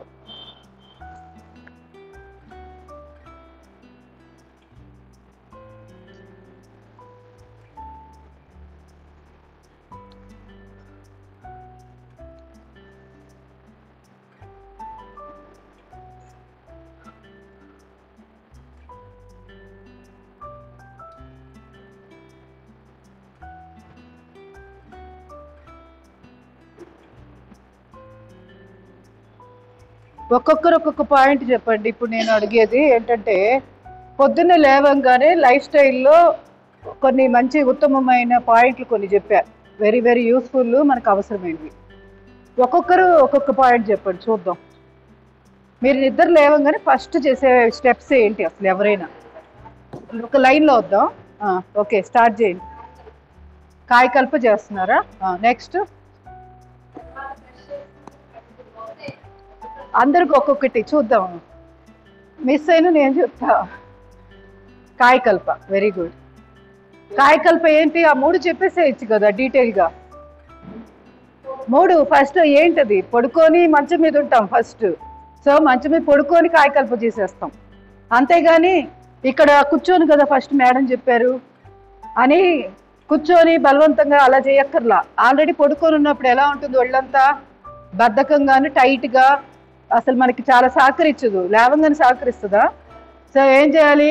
ఒక్కొక్కరు ఒక్కొక్క పాయింట్ చెప్పండి. ఇప్పుడు నేను అడిగేది ఏంటంటే, పొద్దున్నే లేవంగానే లైఫ్ స్టైల్లో కొన్ని మంచి ఉత్తమమైన పాయింట్లు కొన్ని చెప్పారు. వెరీ వెరీ యూస్ఫుల్, మనకు అవసరమైనవి. ఒక్కొక్కరు ఒక్కొక్క పాయింట్ చెప్పండి చూద్దాం. మీరు నిద్ర లేవంగానే ఫస్ట్ చేసే స్టెప్స్ ఏంటి అసలు? ఎవరైనా ఒక లైన్లో వద్దాం. ఓకే, స్టార్ట్ చేయండి. కాయకల్ప చేస్తున్నారా? నెక్స్ట్ అందరికి ఒక్కొక్కటి చూద్దాం. మిస్ అయిన నేను చెప్తా. Kayakalp, very good. కాయకల్ప ఏంటి? ఆ మూడు చెప్పేసేయచ్చు కదా డీటెయిల్గా. మూడు ఫస్ట్ ఏంటది? పడుకొని మంచం మీద ఉంటాం ఫస్ట్. సో మంచం మీద పడుకొని కాయకల్ప చేసేస్తాం. అంతేగాని ఇక్కడ కూర్చొని కదా ఫస్ట్ మేడం చెప్పారు అని కూర్చొని బలవంతంగా అలా చేయక్కర్లా. ఆల్రెడీ పడుకొని ఉన్నప్పుడు ఎలా ఉంటుంది? ఒళ్ళంతా బద్ధకంగాను టైట్గా, అసలు మనకి చాలా సహకరించదు. లేవంగానే సహకరిస్తుందా? సో ఏం చేయాలి?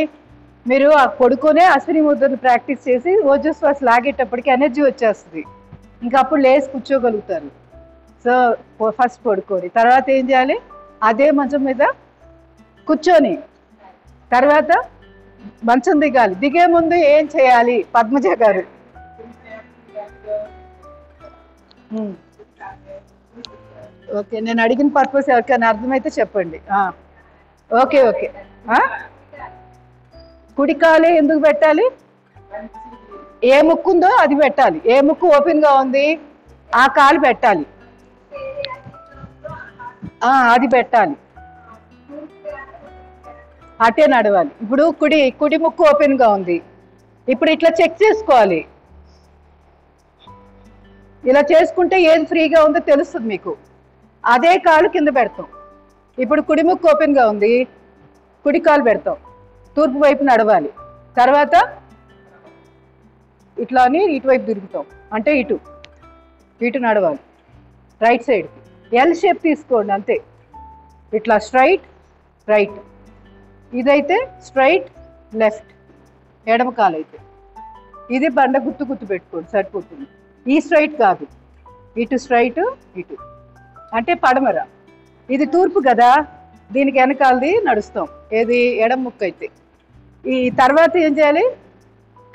మీరు ఆ పడుకొనే అశ్విని ముద్రలు ప్రాక్టీస్ చేసి ఓజస్వాస్ లాగేటప్పటికి ఎనర్జీ వచ్చేస్తుంది. ఇంకా అప్పుడు లేచి కూర్చోగలుగుతారు. సో ఫస్ట్ పడుకోండి. తర్వాత ఏం చేయాలి? అదే మంచం మీద కూర్చొని తర్వాత మంచం దిగాలి. దిగే ముందు ఏం చేయాలి పద్మజ గారు? ఓకే, నేను అడిగిన పర్పస్ ఎవరికైనా అర్థమైతే చెప్పండి. Okay okay. కుడికాలే ఎందుకు పెట్టాలి? ఏ ముక్కు ఉందో అది పెట్టాలి. ఏ ముక్కు ఓపెన్ గా ఉంది ఆ కాలు పెట్టాలి. అది పెట్టాలి. అటే నడవాలి. ఇప్పుడు కుడి ముక్కు ఓపెన్ గా ఉంది. ఇప్పుడు ఇట్లా చెక్ చేసుకోవాలి. ఇలా చేసుకుంటే ఏది ఫ్రీగా ఉందో తెలుస్తుంది మీకు. అదే కాలు కింద పెడతాం. ఇప్పుడు కుడి ముక్కు ఓపెన్ గా ఉంది, కుడి కాలు పెడతాం. తూర్పు వైపు నడవాలి. తర్వాత ఇట్లా అని ఇటువైపు తిరుగుతాం, అంటే ఇటు నడవాలి. రైట్ సైడ్కి ఎల్ షేప్ తీసుకోండి అంతే. ఇట్లా స్ట్రైట్ రైట్. ఇదైతే స్ట్రైట్ లెఫ్ట్, ఎడమ కాలు అయితే. ఇది బండ గుర్తు పెట్టుకోండి సరిపోతుంది. ఈ స్ట్రైట్ కాదు, ఇటు స్ట్రైట్ ఇటు అంటే పడమర. ఇది తూర్పు కదా, దీనికి వెనకాలది నడుస్తాం. ఏది? ఎడమ ముక్క అయితే. ఈ తర్వాత ఏం చేయాలి?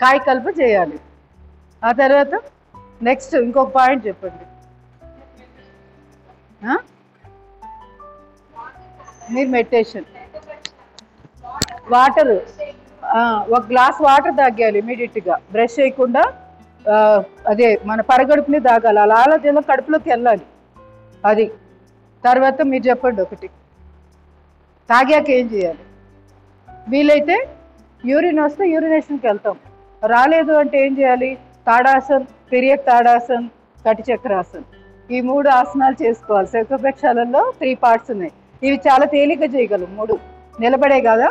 కాయకల్ప చేయాలి. ఆ తర్వాత నెక్స్ట్ ఇంకొక పాయింట్ చెప్పండి. మీరు మెడిటేషన్ వాటర్, ఒక గ్లాస్ వాటర్ తాగాలి ఇమీడియట్గా, బ్రష్ చేయకుండా. అదే మన పరగడుపుని తాగాలి. అలా జలం కడుపులోకి వెళ్ళాలి. అది తర్వాత మీరు చెప్పండి ఒకటి. తాగాక ఏం చేయాలి? వీలైతే యూరిన్ వస్తే యూరినేషన్కి వెళ్తాం. రాలేదు అంటే ఏం చేయాలి? తాడాసన్, తిరియక్ తాడాసన్, కటి చక్రాసన్, ఈ 3 ఆసనాలు చేసుకోవాలి. శంఖపక్షాలలో 3 పార్ట్స్ ఉన్నాయి. ఇవి చాలా తేలిక చేయగలం. 3 నిలబడే కదా,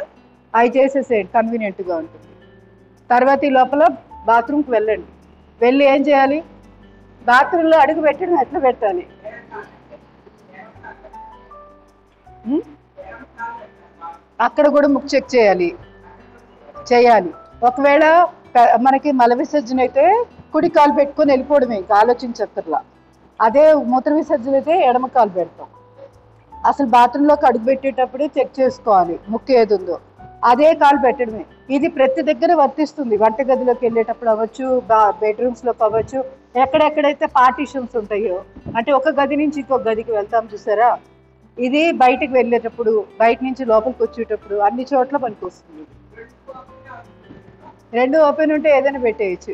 అవి చేసేసేయండి, కన్వీనియంట్గా ఉంటుంది. తర్వాత ఈ లోపల బాత్రూమ్కి వెళ్ళండి. వెళ్ళి ఏం చేయాలి? బాత్రూంలో అడుగు పెట్టడం ఎట్లా పెట్టాలి? అక్కడ కూడా ముక్కు చెక్ చేయాలి. ఒకవేళ మనకి మల విసర్జన అయితే కుడి కాలు పెట్టుకొని వెళ్ళిపోవడమే, ఇంకా ఆలోచించక్కర్లా. అదే మూత్ర విసర్జన అయితే ఎడమ కాలు పెడతాం. అసలు బాత్రూంలోకి అడుగు పెట్టేటప్పుడు చెక్ చేసుకోవాలి ముక్కు ఏది ఉందో. అదే కాలు పెట్టడమే. ఇది ప్రతి దగ్గర వర్తిస్తుంది. వంటగదిలోకి వెళ్ళేటప్పుడు అవ్వచ్చు, బెడ్రూమ్స్లోకి అవ్వచ్చు, ఎక్కడెక్కడైతే పార్టీషన్స్ ఉంటాయో, అంటే ఒక గది నుంచి ఇంకొక గదికి వెళ్తాం చూసారా, ఇది బయటకు వెళ్ళేటప్పుడు, బయట నుంచి లోపలికి వచ్చేటప్పుడు అన్ని చోట్ల పనికి వస్తుంది. 2 ఓపెన్ ఉంటే ఏదైనా పెట్టేయచ్చు.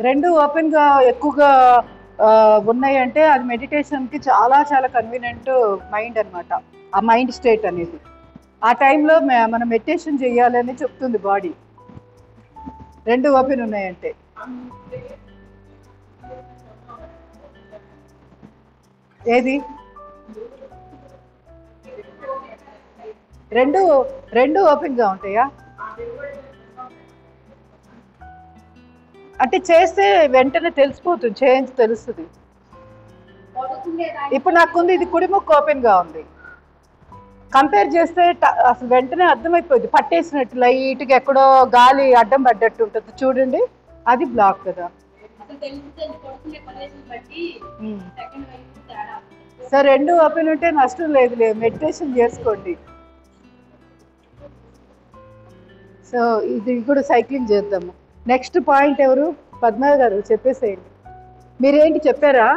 రెండు ఓపెన్గా ఎక్కువగా ఉన్నాయంటే అది మెడిటేషన్కి చాలా చాలా కన్వీనియంట్ మైండ్ అనమాట. ఆ మైండ్ స్టేట్ అనేది ఆ టైంలో మనం మెడిటేషన్ చేయాలని చెప్తుంది బాడీ. 2 ఓపెన్ ఉన్నాయంటే. ఏది? రెండు ఓపెన్గా ఉంటాయా? అంటే చేస్తే వెంటనే తెలిసిపోతుంది, చేంజ్ తెలుస్తుంది. ఇప్పుడు నాకుంది, ఇది కుడి ముక్కు ఓపెన్గా ఉంది. కంపేర్ చేస్తే అసలు వెంటనే అర్థమైపోయింది. పట్టేసినట్టు లైట్గా ఎక్కడో గాలి అడ్డం పడ్డట్టు ఉంటుంది చూడండి, అది బ్లాక్ కదా. సో 2 ఓపెన్ ఉంటే నష్టం లేదులే, మెడిటేషన్ చేసుకోండి. సో ఇది కూడా సైక్లింగ్ చేద్దాము. నెక్స్ట్ పాయింట్ ఎవరు? పద్మ గారు చెప్పేసేయండి. మీరేంటి చెప్పారా?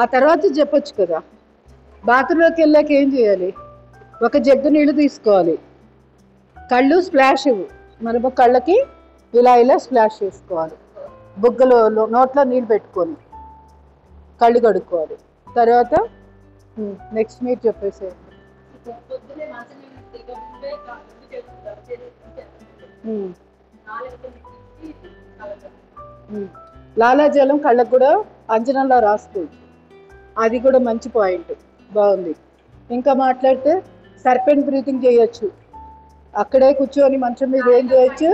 ఆ తర్వాత చెప్పొచ్చు కదా. బాత్రూంలోకి వెళ్ళాక ఏం చేయాలి? ఒక జగ్గు నీళ్ళు తీసుకోవాలి, కళ్ళు స్ప్లాష్ ఇవ్వు, మన కళ్ళకి ఇలా స్ప్లాష్ చేసుకోవాలి. బుగ్గలో నోట్లో నీళ్ళు పెట్టుకొని కళ్ళు కడుక్కోవాలి. తర్వాత నెక్స్ట్ మీరు చెప్పేసేయండి. లాలాజలం కళ్ళకు కూడా అంజనంలో రాస్తుంది, అది కూడా మంచి పాయింట్, బాగుంది. ఇంకా మాట్లాడితే సర్పెంట్ బ్రీతింగ్ చేయొచ్చు. అక్కడే కూర్చొని మంచం మీద ఏం చేయొచ్చు?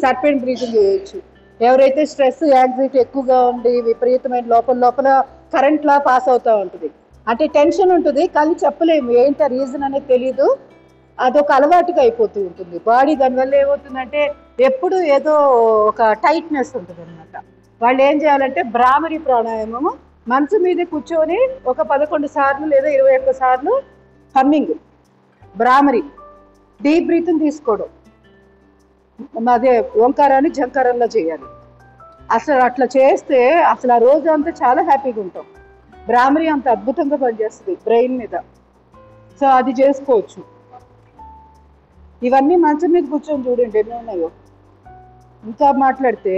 సర్పెంట్ బ్రీతింగ్ చేయొచ్చు. ఎవరైతే స్ట్రెస్ యాంగ్జైటీ ఎక్కువగా ఉండి విపరీతమైన లోపల లోపల కరెంట్ లా పాస్ అవుతూ ఉంటుంది, అంటే టెన్షన్ ఉంటుంది కానీ చెప్పలేము ఏంటి రీజన్ అనేది తెలియదు, అదొక అలవాటుగా అయిపోతూ ఉంటుంది బాడీ. దానివల్ల ఏమవుతుందంటే ఎప్పుడు ఏదో ఒక టైట్నెస్ ఉంటుంది అనమాట. వాళ్ళు ఏం చేయాలంటే భ్రామరి ప్రాణాయామము మంచం మీద కూర్చొని ఒక 11 సార్లు లేదా 21 సార్లు హమ్మింగ్ భ్రామరి, డీప్ బ్రీతింగ్ తీసుకోవడం, అదే ఓంకారాన్ని జంకారంలో చేయాలి. అసలు అట్లా చేస్తే అసలు ఆ రోజు అంతా చాలా హ్యాపీగా ఉంటాం. భ్రామరి అంత అద్భుతంగా పనిచేస్తుంది బ్రెయిన్ మీద. సో అది చేసుకోవచ్చు. ఇవన్నీ మంచం మీద కూర్చొని చూడండి ఎన్ని ఉన్నాయో. ఇంకా మాట్లాడితే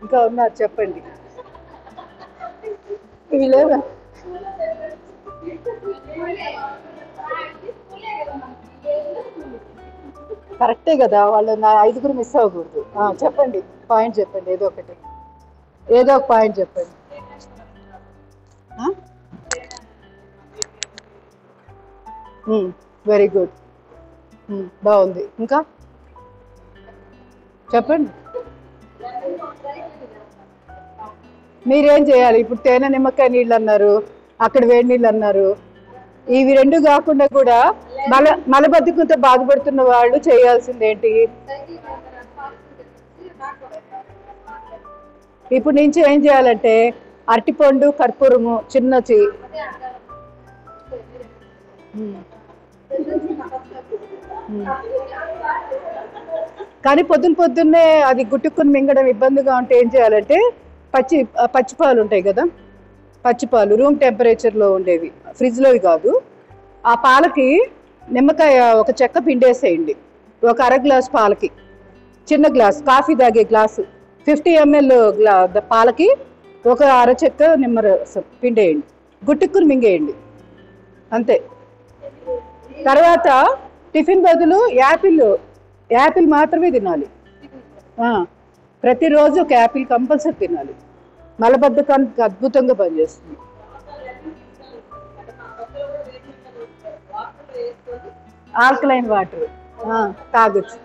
ఇంకా ఉన్నారు చెప్పండి. ఇవి లేదా కరెక్టే కదా, వాళ్ళు నా 5గురు మిస్ అవ్వకూడదు. చెప్పండి పాయింట్ చెప్పండి, ఏదో ఒకటి, ఏదో ఒక పాయింట్ చెప్పండి. వెరీ గుడ్, బాగుంది. ఇంకా చెప్పండి. మీరేం చేయాలి ఇప్పుడు? తేనె నిమ్మకాయ నీళ్ళు అన్నారు, అక్కడ వేడి నీళ్ళు అన్నారు. ఇవి రెండు కాకుండా కూడా మలబద్ధకంతో బాధపడుతున్న వాళ్ళు చేయాల్సింది ఏంటి? ఇప్పుడు నుంచి ఏం చేయాలంటే అరటిపండు, కర్పూరము చిన్నచి, కానీ పొద్దున్నే అది గుట్టుకుని మింగడం ఇబ్బందిగా ఉంటే ఏం చేయాలంటే పచ్చిపాలు ఉంటాయి కదా, పచ్చిపాలు రూమ్ టెంపరేచర్లో ఉండేవి, ఫ్రిడ్జ్లోవి కాదు. ఆ పాలకి నిమ్మకాయ ఒక చెక్క పిండేసేయండి. ఒక అర గ్లాస్ పాలకి, చిన్న గ్లాస్ కాఫీ తాగే గ్లాసు 50 ml పాలకి ఒక అర చెక్క నిమ్మరసం పిండేయండి, గుట్టుకుని మింగేయండి అంతే. తర్వాత టిఫిన్ బదులు యాపిల్ మాత్రమే తినాలి. ప్రతిరోజు ఒక యాపిల్ కంపల్సరీ తినాలి. మలబద్ధకానికి అద్భుతంగా పనిచేస్తుంది. ఆల్కలైన్ వాటర్ తాగొచ్చు.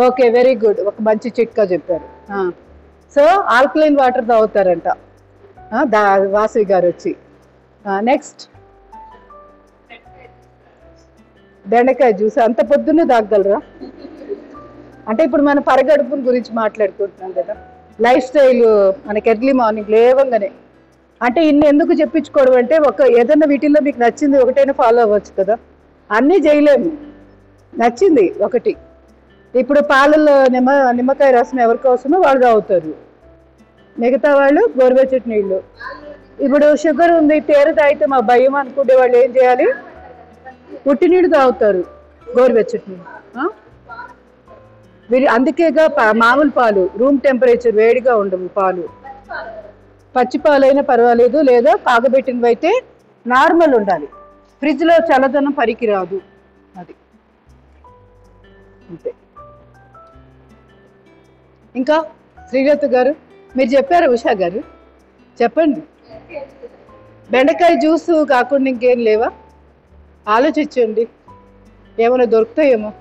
ఓకే, వెరీ గుడ్, ఒక మంచి చిట్కా చెప్పారు. సో ఆల్కలైన్ వాటర్ తాగుతారంట వాసవి గారు వచ్చి. నెక్స్ట్ బెండకాయ జ్యూస్ అంత పొద్దున్నే తాగలరా? అంటే ఇప్పుడు మనం పరగడుపుల గురించి మాట్లాడుకుంటున్నాం కదా, లైఫ్ స్టైల్ మనకి ఎర్లీ మార్నింగ్ లేవంగానే. అంటే ఇన్ని ఎందుకు చెప్పించుకోవడం అంటే ఏదన్నా వీటిల్లో మీకు నచ్చింది ఒకటైనా ఫాలో అవ్వచ్చు కదా, అన్నీ చేయలేము, నచ్చింది ఒకటి. ఇప్పుడు పాలల్లో నిమ్మకాయ రసం ఎవరికి అవసరమో వాళ్ళు తాగుతారు, మిగతా వాళ్ళు గోరువెచ్చటి నీళ్ళు. ఇప్పుడు షుగర్ ఉంది తేనె తాగితే మా భయం అనుకుంటే వాళ్ళు ఏం చేయాలి? ఉట్టి నీళ్ళు తాగుతారు, గోరువెచ్చటి నీళ్ళు. అందుకేగా మామూలు పాలు రూమ్ టెంపరేచర్ వేడిగా ఉండవు పాలు, పచ్చి పాలైనా పర్వాలేదు, లేదా కాగబెట్టినవి అయితే నార్మల్ ఉండాలి, ఫ్రిడ్జ్లో చల్లదనం పనికి రాదు. అది అంతే. ఇంకా శ్రీలత గారు మీరు చెప్పారు, ఉషా గారు చెప్పండి. బెండకాయ జ్యూస్ కాకుండా ఇంకేం లేవా? ఆలోచించండి, ఏమైనా దొరుకుతాయేమో.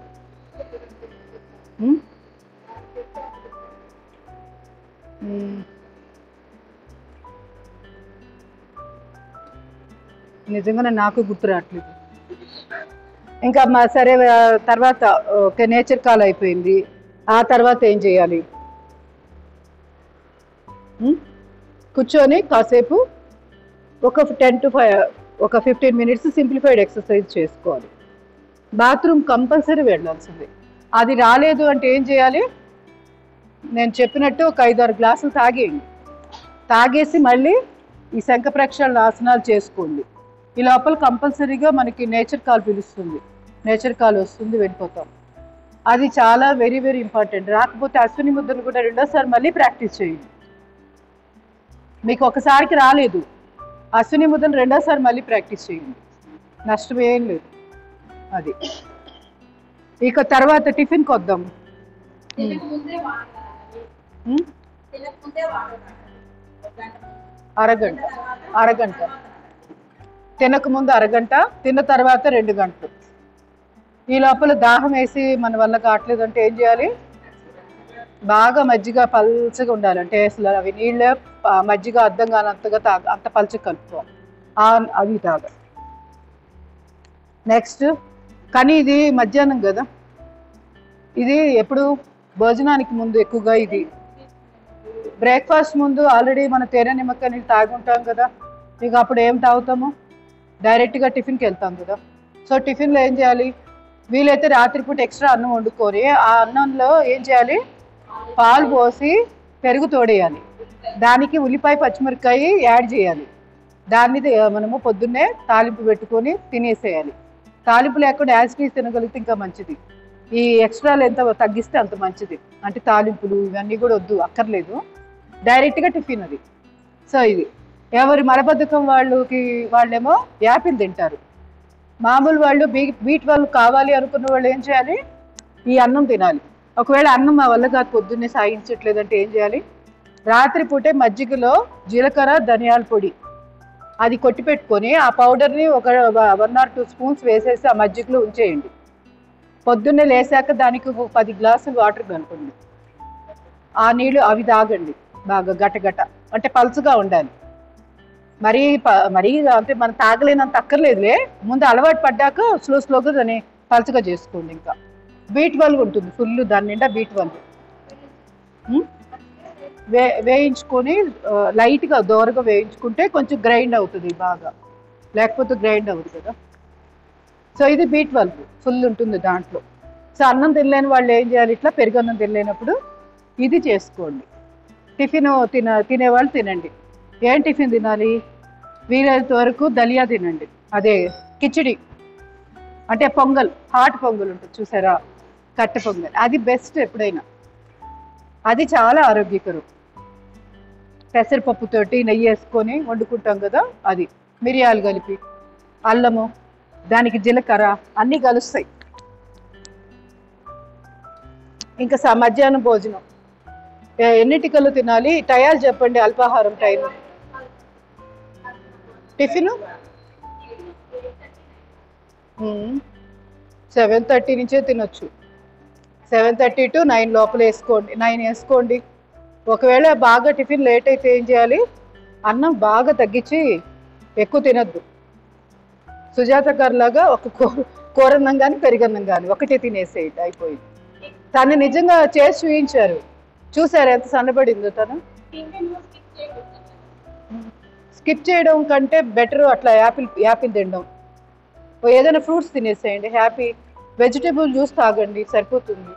నిజంగానే నాకు గుర్తు రావట్లేదు. ఇంకా సరే, తర్వాత ఓకే నేచర్ కాల్ అయిపోయింది, ఆ తర్వాత ఏం చేయాలి? కూర్చొని కాసేపు ఒక 10 to 15 minutes సింప్లిఫైడ్ ఎక్సర్సైజ్ చేసుకోవాలి. బాత్రూమ్ కంపల్సరీ వెళ్ళాల్సింది. అది రాలేదు అంటే ఏం చేయాలి? నేను చెప్పినట్టు ఒక 5-6 గ్లాసులు తాగేసి మళ్ళీ ఈ శంఖ ప్రక్షాళన ఆసనాలు చేసుకోండి. ఈ లోపల కంపల్సరీగా మనకి నేచర్ కాల్ పిలుస్తుంది, నేచర్ కాల్ వస్తుంది, వెళ్ళిపోతాం. అది చాలా వెరీ వెరీ ఇంపార్టెంట్. రాకపోతే అశ్విని ముద్రలు కూడా రెండోసారి మళ్ళీ ప్రాక్టీస్ చేయండి. మీకు ఒకసారికి రాలేదు, అశ్విని ముద్రలు రెండోసారి మళ్ళీ ప్రాక్టీస్ చేయండి, నష్టం ఏం లేదు. అది ఇక తర్వాత టిఫిన్కి వద్దాం. అరగంట తినక ముందు అరగంట, తిన్న తర్వాత 2 గంటలు. ఈ లోపల దాహం వేసి మన వల్ల కావట్లేదు అంటే ఏం చేయాలి? బాగా మజ్జిగ పల్చగా ఉండాలి, అంటే అసలు అవి నీళ్ళే మజ్జిగ అర్థం కానంతగా అంత పల్చగా కలుపుకోవాలి. అవి తాగ. నెక్స్ట్, కానీ ఇది మధ్యాహ్నం కదా, ఇది ఎప్పుడు భోజనానికి ముందు ఎక్కువగా. ఇది బ్రేక్ఫాస్ట్ ముందు ఆల్రెడీ మన తేనె నిమ్మకాయ నీళ్ళు తాగి ఉంటాం కదా, ఇక అప్పుడు ఏం తాగుతాము, డైరెక్ట్గా టిఫిన్కి వెళ్తాం కదా. సో టిఫిన్లో ఏం చేయాలి, వీలైతే రాత్రిపూట ఎక్స్ట్రా అన్నం వండుకొని ఆ అన్నంలో ఏం చేయాలి, పాలు పోసి పెరుగు తోడేయాలి, దానికి ఉల్లిపాయ పచ్చిమిరపకాయ యాడ్ చేయాలి, దాన్ని మనము పొద్దున్నే తాలింపు పెట్టుకొని తినేసేయాలి. తాలింపు లేకుండా యాసిటీస్ తినగలిగితే ఇంకా మంచిది. ఈ ఎక్స్ట్రాలు ఎంత తగ్గిస్తే అంత మంచిది. అంటే తాలింపులు ఇవన్నీ కూడా వద్దు, అక్కర్లేదు, డైరెక్ట్గా టిఫిన్ అది. సో ఇది ఎవరి మలబద్ధకం వాళ్ళేమో యాపిల్ తింటారు. మామూలు వాళ్ళు B12 కావాలి అనుకున్న వాళ్ళు ఏం చేయాలి, ఈ అన్నం తినాలి. ఒకవేళ అన్నం మా వల్ల కాదు, పొద్దున్నే సాగించట్లేదంటే ఏం చేయాలి, రాత్రిపూటే మజ్జిగలో జీలకర్ర ధనియాల పొడి అది కొట్టి పెట్టుకొని ఆ పౌడర్ని ఒక 1 or 2 స్పూన్స్ వేసేసి ఆ మజ్జిగలో ఉంచేయండి. పొద్దున్నే లేసాక దానికి ఒక 10 గ్లాసులు వాటర్ కనుకోండి, ఆ నీళ్ళు అవి తాగండి బాగా గటగట, అంటే పలుచగా ఉండాలి. మరీ అంటే మనం తాగలేనంత అక్కర్లేదులే, ముందు అలవాటు పడ్డాక స్లోగా దాన్ని పలుచగా చేసుకోండి. ఇంకా B12 ఉంటుంది ఫుల్, దాని నిండా B12 వేయించుకొని లైట్గా దోరగా వేయించుకుంటే కొంచెం గ్రైండ్ అవుతుంది బాగా, లేకపోతే గ్రైండ్ అవ్వదు కదా. సో ఇది B12 ఫుల్ ఉంటుంది దాంట్లో. సో అన్నం తినలేని వాళ్ళు ఏం చేయాలి, ఇట్లా పెరుగన్నం తినలేనప్పుడు ఇది చేసుకోండి. టిఫిన్ తినేవాళ్ళు తినండి. ఏం టిఫిన్ తినాలి, వీలైనంత వరకు దలియా తినండి, అదే కిచిడి అంటే పొంగల్, హాట్ పొంగల్ ఉంటుంది చూసారా, కట్టె పొంగల్, అది బెస్ట్ ఎప్పుడైనా, అది చాలా ఆరోగ్యకరం. పెసరపప్పుతోటి నెయ్యి వేసుకొని వండుకుంటాం కదా, అది మిరియాలు కలిపి, అల్లము, దానికి జీలకర్ర అన్నీ కలుస్తాయి. ఇంకా మధ్యాహ్నం భోజనం ఎన్నిటికల్లు తినాలి, టయాలు చెప్పండి, అల్పాహారం టైం. టిఫిన్ 7:30 నుంచే తినొచ్చు, 7:30 to 9 లోపల వేసుకోండి, 9 వేసుకోండి. ఒకవేళ బాగా టిఫిన్ లేట్ అయితే ఏం చేయాలి, అన్నం బాగా తగ్గించి ఎక్కువ తినద్దు. సుజాత గారిలాగా ఒక కూరన్నం కానీ పెరుగన్నం కానీ ఒకటే తినేసేయండి, అయిపోయింది. తను నిజంగా చేసి చూయించారు, చూసారు ఎంత సన్నబడిందో. తను స్కిప్ చేయడం కంటే బెటర్ అట్లా యాపిల్ తినడం, ఏదైనా ఫ్రూట్స్ తినేసేయండి, హ్యాపీ. వెజిటేబుల్ జ్యూస్ తాగండి సరిపోతుంది.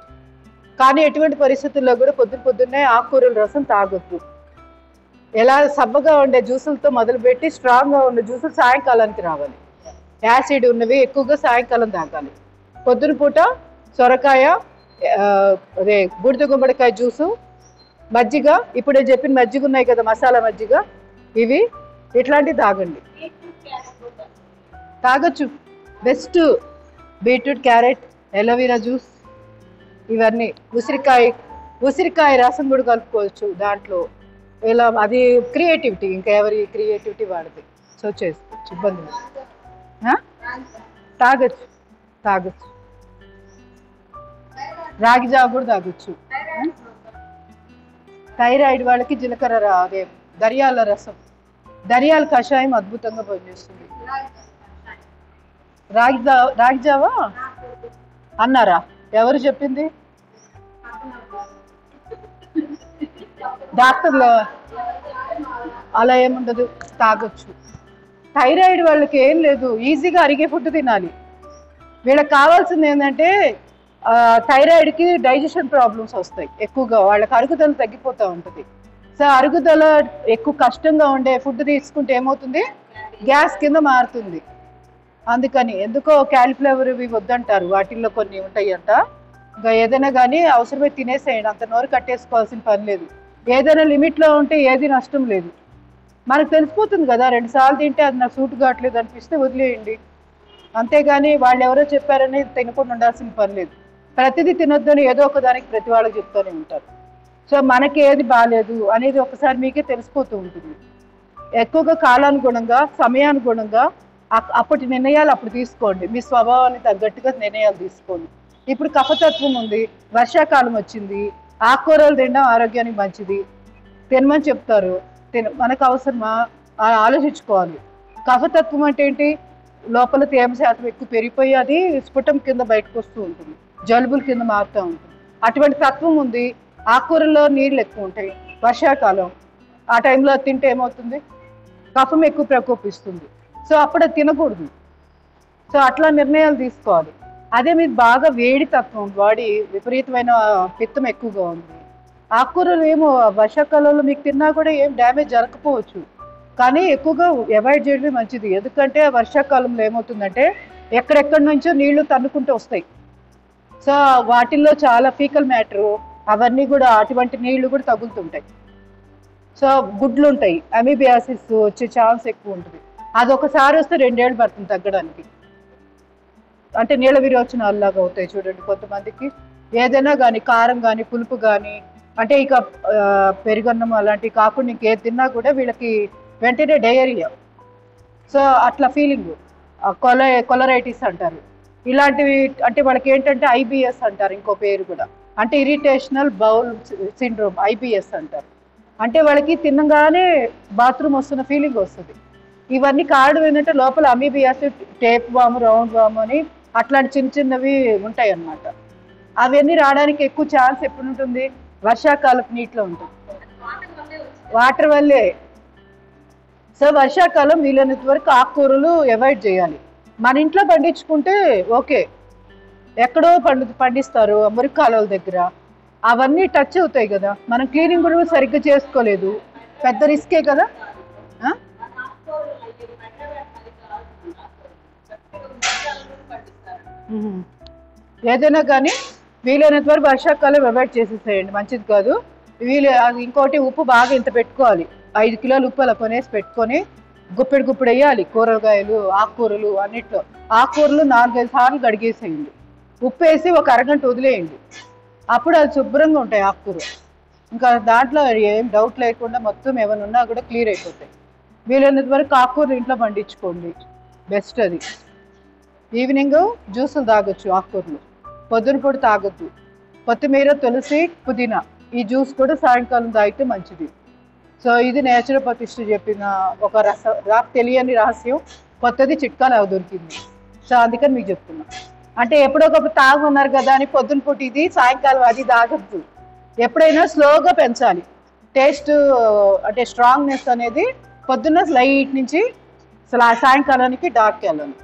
కానీ ఎటువంటి పరిస్థితుల్లో కూడా పొద్దున్నే ఆకుకూరల రసం తాగొద్దు. ఎలా సబ్బగా ఉండే జ్యూసులతో మొదలుపెట్టి స్ట్రాంగ్గా ఉండే జ్యూసులు సాయంకాలానికి రావాలి. యాసిడ్ ఉన్నవి ఎక్కువగా సాయంకాలం తాగాలి. పొద్దున పూట సొరకాయ, అదే బూడిద గుమ్మడికాయ జ్యూసు, మజ్జిగ, ఇప్పుడు నేను చెప్పిన మజ్జిగ ఉన్నాయి కదా, మసాలా మజ్జిగ, ఇవి ఇట్లాంటివి తాగండి, తాగొచ్చు. Best beetroot, carrot, aloe vera juice, ఇవన్నీ. ఉసిరికాయ రసం కూడా కలుపుకోవచ్చు దాంట్లో. ఇలా అది క్రియేటివిటీ, ఇంకా ఎవరి క్రియేటివిటీ వాడితే. సో చేసుకోవచ్చు, ఇబ్బంది లేదు. తాగొచ్చు. రాగి జావ కూడా తాగొచ్చు. థైరాయిడ్ వాళ్ళకి జీలకర్ర అదే ధనియాల రసం, ధనియాల కషాయం అద్భుతంగా పనిచేస్తుంది. రాగి జావా అన్నారా, ఎవరు చెప్పింది? డాక్టర్లు అలా ఏముండదు, తాగొచ్చు. థైరాయిడ్ వాళ్ళకి ఏం లేదు, ఈజీగా అరిగే ఫుడ్ తినాలి. వీళ్ళకి కావాల్సింది ఏంటంటే థైరాయిడ్కి డైజెషన్ ప్రాబ్లమ్స్ వస్తాయి ఎక్కువగా, వాళ్ళకి అరుగుదల తగ్గిపోతూ ఉంటుంది. సో అరుగుదల ఎక్కువ కష్టంగా ఉండే ఫుడ్ తీసుకుంటే ఏమవుతుంది, గ్యాస్ కింద మారుతుంది. అందుకని ఎందుకో క్యాలీఫ్లవర్ ఇవి వద్దంటారు, వాటిల్లో కొన్ని ఉంటాయి అంట. ఇంకా ఏదైనా కానీ అవసరమే తినేసేయండి, అంత నోరు కట్టేసుకోవాల్సిన పని లేదు. ఏదైనా లిమిట్లో ఉంటే ఏది నష్టం లేదు. మనకు తెలిసిపోతుంది కదా, 2 సార్లు తింటే అది నాకు సూట్ కావట్లేదు అనిపిస్తే వదిలేయండి. అంతేగాని వాళ్ళు ఎవరో చెప్పారని తినకుండా ఉండాల్సిన పని లేదు. ప్రతిదీ తినొద్దని ఏదో ఒక దానికి ప్రతి వాళ్ళకి చెప్తూనే ఉంటారు. సో మనకి ఏది బాగాలేదు అనేది ఒకసారి మీకే తెలిసిపోతూ ఉంటుంది. ఎక్కువగా కాలానుగుణంగా, సమయానుగుణంగా అప్పటి నిర్ణయాలు అప్పుడు తీసుకోండి, మీ స్వభావాన్ని తగ్గట్టుగా నిర్ణయాలు తీసుకోండి. ఇప్పుడు కఫతత్వం ఉంది, వర్షాకాలం వచ్చింది, ఆకుకూరలు తినడం ఆరోగ్యానికి మంచిది, తినమని చెప్తారు. మనకు అవసరమా ఆలోచించుకోవాలి. కఫతత్వం అంటే ఏంటి? లోపల తేమ శాతం ఎక్కువ పెరిగిపోయి అది స్ఫుటం కింద బయటకు వస్తూ ఉంటుంది, జలుబుల కింద మారుతూ ఉంటుంది. అటువంటి తత్వం ఉంది. ఆకుకూరల్లో నీళ్ళు ఎక్కువ ఉంటాయి. వర్షాకాలం ఆ టైంలో తింటే ఏమవుతుంది? కఫం ఎక్కువ ప్రకోపిస్తుంది. సో అప్పుడు అది తినకూడదు. సో అట్లా నిర్ణయాలు తీసుకోవాలి. అదే మీరు బాగా వేడి తత్వం, బాడీ విపరీతమైన పిత్తం ఎక్కువగా ఉంది, ఆకుకూరలు ఏమో వర్షాకాలంలో మీకు తిన్నా కూడా ఏం డ్యామేజ్ జరగకపోవచ్చు, కానీ ఎక్కువగా అవాయిడ్ చేయడమే మంచిది. ఎందుకంటే వర్షాకాలంలో ఏమవుతుందంటే ఎక్కడెక్కడి నుంచో నీళ్లు తన్నుకుంటూ వస్తాయి. సో వాటిల్లో చాలా ఫీకల్ మ్యాటరు అవన్నీ కూడా అటువంటి నీళ్లు కూడా తగులుతుంటాయి. సో గుడ్లు ఉంటాయి, అమీబియాసిస్ వచ్చే ఛాన్స్ ఎక్కువ ఉంటుంది. అది ఒకసారి వస్తే 2 ఏళ్ళు పడుతుంది తగ్గడానికి. అంటే నీళ్ళ విరోచనాలు లాగా అవుతాయి చూడండి కొంతమందికి. ఏదైనా కానీ కారం కానీ పులుపు కానీ, అంటే ఇక పెరుగన్నం అలాంటివి కాకుండా ఇంకేది తిన్నా కూడా వీళ్ళకి వెంటనే డయేరియా. సో అట్లా ఫీలింగ్, కొలరైటిస్ అంటారు ఇలాంటివి. అంటే వాళ్ళకి ఏంటంటే ఐబిఎస్ అంటారు, ఇంకో పేరు కూడా, అంటే ఇరిటేషనల్ బౌల్ సిండ్రోమ్, ఐబిఎస్ అంటారు. అంటే వాళ్ళకి తినగానే బాత్రూమ్ వస్తున్న ఫీలింగ్ వస్తుంది. ఇవన్నీ కారణం ఏంటంటే లోపల అమీబియాసిస్, టేప్ వాము, రౌండ్ వాము అని అట్లాంటి చిన్న చిన్నవి ఉంటాయి అన్నమాట. అవన్నీ రావడానికి ఎక్కువ ఛాన్స్ ఎప్పుడు ఉంటుంది? వర్షాకాలపు నీటిలో ఉంటుంది, వాటర్ వల్లే. సో వర్షాకాలం వీలైనంత వరకు ఆకుకూరలు అవాయిడ్ చేయాలి. మన ఇంట్లో పండించుకుంటే ఓకే, ఎక్కడో పండిస్తారు మురికి కాలువల దగ్గర, అవన్నీ టచ్ అవుతాయి కదా. మనం క్లీనింగ్ కూడా సరిగ్గా చేసుకోలేదు, పెద్ద రిస్కే కదా. ఏదైనా కానీ వీలైనంత వరకు వర్షాకాలం అవాయిడ్ చేసేసేయండి, మంచిది కాదు. ఇంకోటి ఉప్పు బాగా ఇంత పెట్టుకోవాలి, 5 కిలోలు ఉప్పు అలా కొనేసి పెట్టుకొని గుప్పెడు వేయాలి కూరగాయలు ఆకుకూరలు అన్నిట్లో. ఆకుకూరలు 4-5 సార్లు కడిగేసేయండి, ఉప్పు వేసి ఒక అరగంట వదిలేయండి, అప్పుడు అది శుభ్రంగా ఉంటాయి ఆకుకూర. ఇంకా దాంట్లో ఏం డౌట్ లేకుండా మొత్తం ఏమైనా ఉన్నా కూడా క్లియర్ అయిపోతాయి. వీలైనంత వరకు ఆకుకూరలు ఇంట్లో పండించుకోండి, బెస్ట్ అది. ఈవినింగ్ జ్యూసులు తాగొచ్చు ఆకుకూరలు, పొద్దున పూట తాగొద్దు. కొత్తిమీర, తులసి, పుదీనా ఈ జ్యూస్ కూడా సాయంకాలం తాగితే మంచిది. సో ఇది నేచురోపతిస్ట్ చెప్పిన ఒక నాకు తెలియని రహస్యం, కొత్తది చిట్కా నాకు దొరికింది. సో అందుకని మీకు చెప్తున్నా. అంటే ఎప్పుడొకప్పుడు తాగున్నారు కదా అని పొద్దున పూట ఇది సాయంకాలం అది తాగద్దు. ఎప్పుడైనా స్లోగా పెంచాలి టేస్ట్, అంటే స్ట్రాంగ్నెస్ అనేది పొద్దున్న లైట్ నుంచి సాయంకాలానికి డార్క్ వెళ్ళాలి.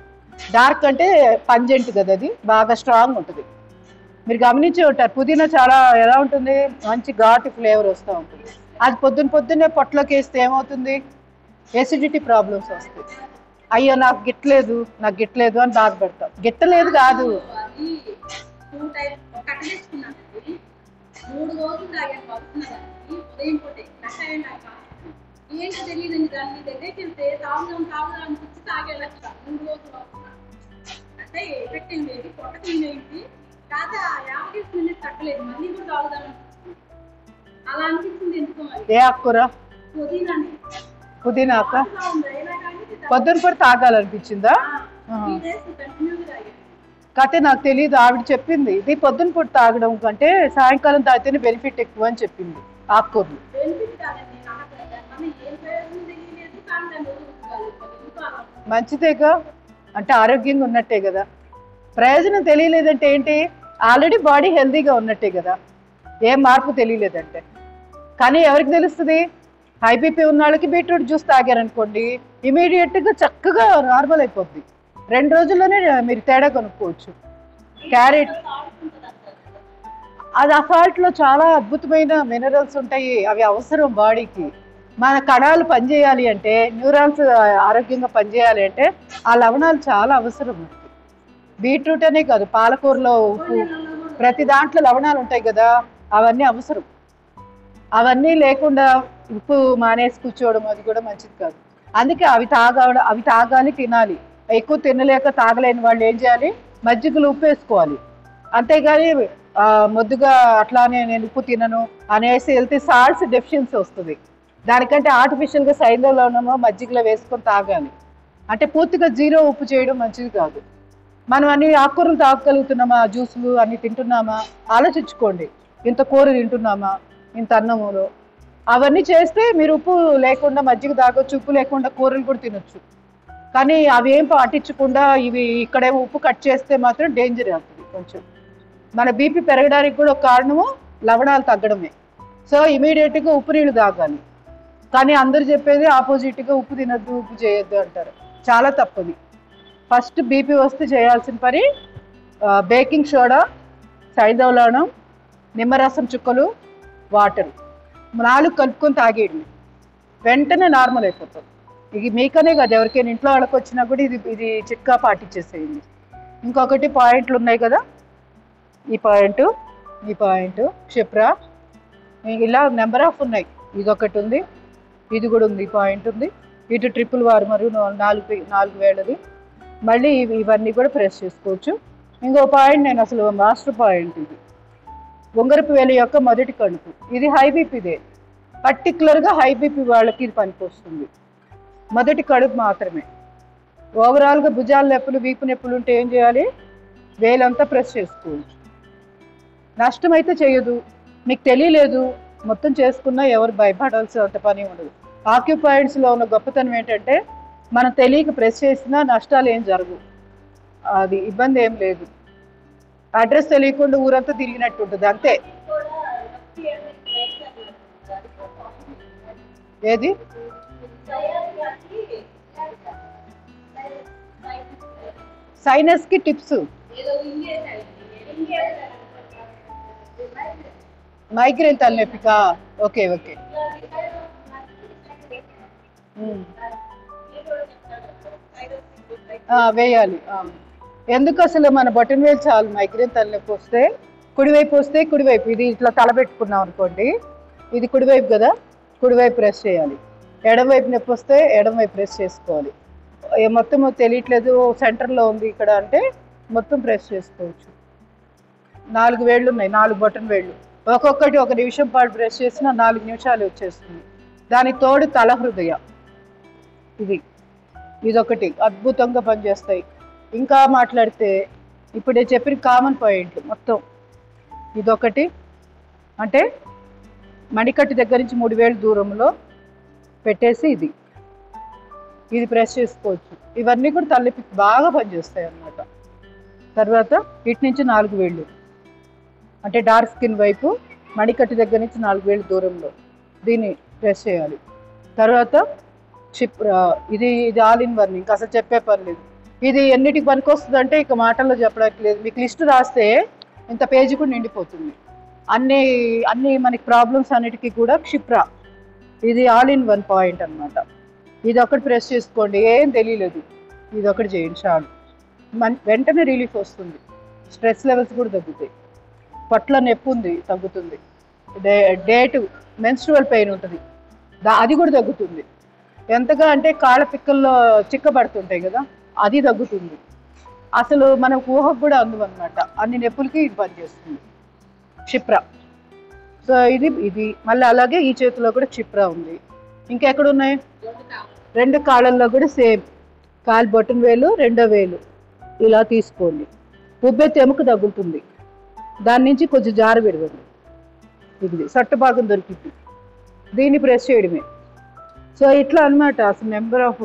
డార్క్ అంటే పంజెంట్ కదా, అది బాగా స్ట్రాంగ్ ఉంటుంది. మీరు గమనించి ఉంటారు పుదీనా చాలా ఎలా ఉంటుంది, మంచి ఘాటు ఫ్లేవర్ వస్తూ ఉంటుంది. అది పొద్దున్నే పొట్టలోకి వేస్తే ఏమవుతుంది? ఎసిడిటీ ప్రాబ్లమ్స్ వస్తాయి. అయ్యో నాకు గిట్టలేదు అని బాధపడతాం. గిట్టలేదు కాదు, ఏ ఆకుకూర? పుదీనా ఆక పొద్దున కూడా తాగాలనిపించిందా? కాకపోతే నాకు తెలియదు, ఆవిడ చెప్పింది ఇది పొద్దున పూట తాగడం కంటే సాయంకాలం తాగితేనే బెనిఫిట్ ఎక్కువ అని చెప్పింది. ఆకుకూరలు మంచిదేగా, అంటే ఆరోగ్యంగా ఉన్నట్టే కదా. ప్రయోజనం తెలియలేదంటే ఏంటి? ఆల్రెడీ బాడీ హెల్తీగా ఉన్నట్టే కదా, ఏం మార్పు తెలియలేదంటే. కానీ ఎవరికి తెలుస్తుంది? హై బీపీ ఉన్న వాళ్ళకి బీట్రూట్ జ్యూస్ తాగారనుకోండి, ఇమీడియట్గా చక్కగా నార్మల్ అయిపోద్ది. 2 రోజుల్లోనే మీరు తేడా కొనుక్కోవచ్చు. క్యారెట్, అది ఆ సాల్ట్లో చాలా అద్భుతమైన మినరల్స్ ఉంటాయి, అవి అవసరం బాడీకి. మన కణాలు పనిచేయాలి అంటే, న్యూరాన్స్ ఆరోగ్యంగా పనిచేయాలి అంటే ఆ లవణాలు చాలా అవసరం. బీట్రూట్ అనే కాదు, పాలకూరలో ఉప్పు, ప్రతి దాంట్లో లవణాలు ఉంటాయి కదా, అవన్నీ అవసరం. అవన్నీ లేకుండా ఉప్పు మానేసి కూర్చోవడం అది కూడా మంచిది కాదు. అందుకే అవి తాగాలి, తినాలి. ఎక్కువ తినలేక తాగలేని వాళ్ళు ఏం చేయాలి? మజ్జిగలు ఉప్పు వేసుకోవాలి. అంతేగాని మొద్దుగా అట్లానే నేను ఉప్పు తినను అనేసి వెళ్తే సాల్ట్స్ డెఫిషియన్సీ వస్తుంది. దానికంటే ఆర్టిఫిషియల్గా సైడ్లోనేమో మజ్జిగలో వేసుకొని తాగాలి. అంటే పూర్తిగా 0 ఉప్పు చేయడం మంచిది కాదు. మనం అన్ని ఆకుకూరలు తాగగలుగుతున్నామా, జ్యూసులు అన్ని తింటున్నామా ఆలోచించుకోండి. ఇంత కూర తింటున్నామా, ఇంత అన్నములో, అవన్నీ చేస్తే మీరు ఉప్పు లేకుండా మజ్జిగ తాగొచ్చు, ఉప్పు లేకుండా కూరలు కూడా తినొచ్చు. కానీ అవి ఏం పాటించకుండా ఇవి ఇక్కడేమో ఉప్పు కట్ చేస్తే మాత్రం డేంజర్ అవుతుంది కొంచెం. మన బీపీ పెరగడానికి కూడా ఒక కారణము లవణాలు తగ్గడమే. సో ఇమీడియట్గా ఉప్పు నీళ్ళు తాగాలి. కానీ అందరు చెప్పేది ఆపోజిట్గా ఉప్పు తినద్దు, ఉప్పు చేయొద్దు అంటారు. చాలా తప్పది. ఫస్ట్ బీపీ వస్తే చేయాల్సిన పని బేకింగ్ సోడా, సైదవలవణం, నిమ్మరసం చుక్కలు, వాటర్ 4 కలుపుకొని తాగేయండి. వెంటనే నార్మల్ అయిపోతుంది. ఇది మీకనే కాదు, ఎవరికైనా ఇంట్లో వాళ్ళకి వచ్చినా కూడా ఇది చిట్కా పాటించేసేయండి. ఇంకొకటి పాయింట్లు ఉన్నాయి కదా, ఈ పాయింట్, ఈ పాయింట్, క్షిప్ర, ఇలా నెంబర్ ఆఫ్ ఉన్నాయి. ఇదొకటి ఉంది, ఇది కూడా ఉంది, పాయింట్ ఉంది. ఇటు ట్రిపుల్ వార్ మరియు 4 వేళది. మళ్ళీ ఇవన్నీ కూడా ప్రెస్ చేసుకోవచ్చు. ఇంకో పాయింట్ నేను అసలు మాస్టర్ పాయింట్, ఇది ఉంగరపు వేలి యొక్క మొదటి కణుపు. ఇది హై బీపీదే, పర్టికులర్గా హై బీపీ వాళ్ళకి ఇది పనికొస్తుంది. మొదటి కడుపు మాత్రమే. ఓవరాల్గా భుజాల నొప్పులు, వీపు నొప్పులు ఉంటే ఏం చేయాలి? వేలంతా ప్రెస్ చేసుకోవచ్చు. నష్టం అయితే చేయదు, మీకు తెలియలేదు, మొత్తం చేసుకున్నా ఎవరు భయపడాల్సినంత పని ఉండదు. ఆక్యుపాయింట్స్లో ఉన్న గొప్పతనం ఏంటంటే మనం తెలియక ప్రెస్ చేసినా నష్టాలు ఏం జరగవు, అది ఇబ్బంది ఏం లేదు. అడ్రస్ తెలియకుండా ఊరంతా తిరిగినట్టు ఉంటుంది అంతే. ఏది సైనస్కి టిప్స్, మైగ్రేన్ తలనొప్పికా? Okay okay. వేయాలి. ఎందుకు అసలు మన బొటన్ వేలు చాలు మైగ్రేన్ తలనొప్పి వస్తే. కుడివైపు వస్తే కుడివైపు, ఇది ఇట్లా తలబెట్టుకున్నాం అనుకోండి, ఇది కుడివైపు కదా, కుడివైపు ప్రెస్ చేయాలి. ఎడమవైపు నొప్పి వస్తే ఎడమవైపు ప్రెస్ చేసుకోవాలి. మొత్తం తెలియట్లేదు సెంటర్లో ఉంది ఇక్కడ అంటే మొత్తం ప్రెస్ చేసుకోవచ్చు. 4 వేళ్ళు ఉన్నాయి, 4 బొటన్ వేళ్ళు, ఒక్కొక్కటి 1 నిమిషం పాటు ప్రెస్ చేసినా 4 నిమిషాలు వచ్చేస్తుంది. దానికి తోడు తల హృదయ, ఇదొకటి అద్భుతంగా పనిచేస్తాయి. ఇంకా మాట్లాడితే ఇప్పుడు నేను చెప్పిన కామన్ పాయింట్లు మొత్తం ఇదొకటి. అంటే మణికట్టు దగ్గర నుంచి 3 వేలు దూరంలో పెట్టేసి ఇది ప్రెస్ చేసుకోవచ్చు. ఇవన్నీ కూడా తలనొప్పికి బాగా పనిచేస్తాయి అన్నమాట. తర్వాత ఇటు నుంచి 4 వేళ్ళు, అంటే డార్క్ స్కిన్ వైపు మణికట్టు దగ్గర నుంచి 4 వేలు దూరంలో దీన్ని ప్రెస్ చేయాలి. తర్వాత ఇది ఆల్ ఇన్ వన్, ఇంకా అసలు చెప్పే పని లేదు. ఇది ఎన్నిటికి పనికొస్తుంది అంటే ఇక మాటల్లో చెప్పడానికి లేదు. మీకు లిస్టు రాస్తే ఇంత పేజీ కూడా నిండిపోతుంది. అన్ని మనకి ప్రాబ్లమ్స్ అన్నిటికీ కూడా క్షిప్ర, ఇది ఆల్ ఇన్ వన్ పాయింట్ అనమాట. ఇది ఒకటి ప్రెస్ చేసుకోండి, ఏం తెలియలేదు, ఇది ఒకటి చేయండి చాలు, వెంటనే రిలీఫ్ వస్తుంది. స్ట్రెస్ లెవెల్స్ కూడా తగ్గుతాయి. పొట్ల నొప్పి ఉంది తగ్గుతుంది. డేటు మెన్స్ట్రువల్ పెయిన్ ఉంటుంది, అది కూడా తగ్గుతుంది. ఎంతగా అంటే కాళ్ళ పిక్కల్లో చిక్కబడుతుంటాయి కదా, అది తగ్గుతుంది. అసలు మనకు ఊహకు కూడా అందమన్నమాట. అన్ని నొప్పులకి ఇది పనిచేస్తుంది క్షిప్ర. సో ఇది మళ్ళీ అలాగే ఈ చేతిలో కూడా క్షిప్ర ఉంది. ఇంకెక్కడ ఉన్నాయి? 2 కాళ్ళల్లో కూడా సేమ్. కాలు బొటన్ వేలు, 2వ వేలు ఇలా తీసుకోండి. ఉబ్బెత్తి ఎముక తగ్గుతుంది, దాని నుంచి కొంచెం జార విడవండి. ఇది సట్ట భాగం దొరికింది, దీన్ని ప్రెస్ చేయడమే. సో ఇట్లా అనమాట. అసలు నెంబర్ ఆఫ్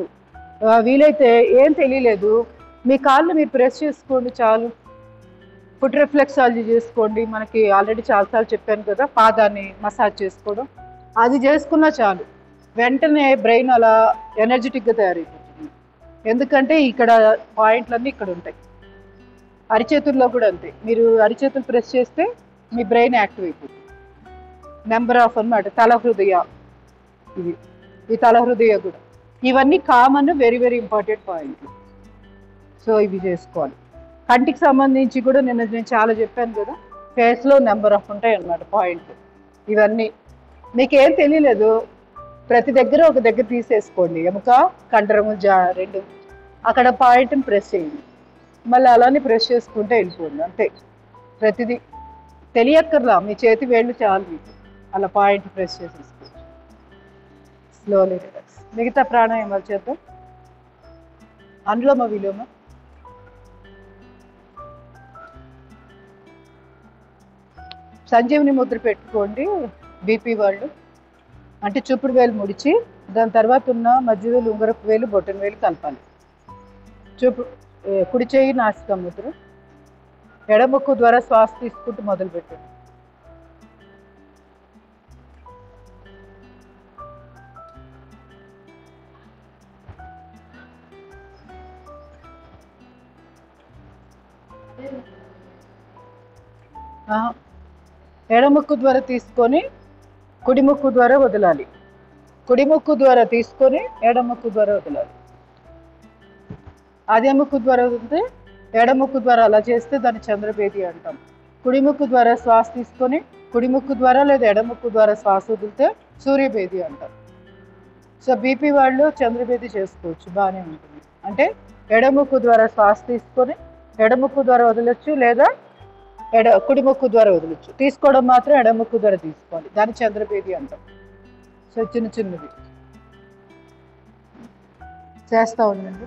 వీలైతే ఏం తెలియలేదు, మీ కాళ్ళు మీరు ప్రెస్ చేసుకోండి చాలు. ఫుట్ రిఫ్లెక్సాలజీ చేసుకోండి, మనకి ఆల్రెడీ చాలాసార్లు చెప్పాను కదా, పాదాన్ని మసాజ్ చేసుకోవడం, అది చేసుకున్నా చాలు. వెంటనే బ్రెయిన్ అలా ఎనర్జెటిక్గా తయారైపోతుంది. ఎందుకంటే ఇక్కడ పాయింట్లన్నీ ఇక్కడ ఉంటాయి. అరిచేతుల్లో కూడా అంతే, మీరు అరిచేతులు ప్రెస్ చేస్తే మీ బ్రెయిన్ యాక్టివ్ అయిపోతుంది. నెంబర్ ఆఫ్ అన్నమాట. తల హృదయ, ఈ తల హృదయ కూడా, ఇవన్నీ కామన్, వెరీ వెరీ ఇంపార్టెంట్ పాయింట్లు. సో ఇవి చేసుకోవాలి. కంటికి సంబంధించి కూడా నేను చాలా చెప్పాను కదా, ఫేస్లో నెంబర్ ఆఫ్ ఉంటాయి అన్నమాట పాయింట్లు. ఇవన్నీ మీకేం తెలియలేదు, ప్రతి దగ్గర ఒక దగ్గర తీసేసుకోండి. ఎముక, కండరము, 2 అక్కడ పాయింట్ని ప్రెస్ చేయండి, మళ్ళీ అలానే ప్రెస్ చేసుకుంటే వెళ్ళిపోండి అంతే. ప్రతిదీ తెలియక్కర్లా, మీ చేతి వేళ్ళు చాలు మీకు అలా పాయింట్ ప్రెస్ చేసేసుకోండి. Slowly relax. మిగతా ప్రాణాయామాలు చేద్దాం. అనులోమ విలోమ, సంజీవిని ముద్ర పెట్టుకోండి బీపీ వాళ్ళు. అంటే చూపుడు వేలు ముడిచి దాని తర్వాత ఉన్న మధ్య వేలు, ఉంగరపు వేలు, బొట్టన వేలు కలపాలి. కుడి చేయి నాసికా ముద్ర. ఎడముక్కు ద్వారా శ్వాస తీసుకుంటూ మొదలు పెట్టండి. ఎడముక్కు ద్వారా తీసుకొని కుడి ముక్కు ద్వారా వదలాలి. కుడి ముక్కు ద్వారా తీసుకొని ఎడముక్కు ద్వారా వదలాలి. అదే ముక్కు ద్వారా వదిలితే ఎడముక్కు ద్వారా అలా చేస్తే దాన్ని చంద్రభేది అంటాం. కుడి ముక్కు ద్వారా శ్వాస తీసుకొని కుడి ముక్కు ద్వారా లేదా ఎడముక్కు ద్వారా శ్వాస వదిలితే సూర్యభేది అంటాం. సో బీపీ వాళ్ళు చంద్రభేది చేసుకోవచ్చు, బాగానే ఉంటుంది. అంటే ఎడముక్కు ద్వారా శ్వాస తీసుకొని ఎడముక్కు ద్వారా వదలొచ్చు, లేదా కుడి ముక్కు ద్వారా వదలొచ్చు. తీసుకోవడం మాత్రం ఎడముక్కు ద్వారా తీసుకోవాలి, దాన్ని చంద్రభేది అంటాం. సో చిన్న చిన్నది చేస్తూ ఉండండి.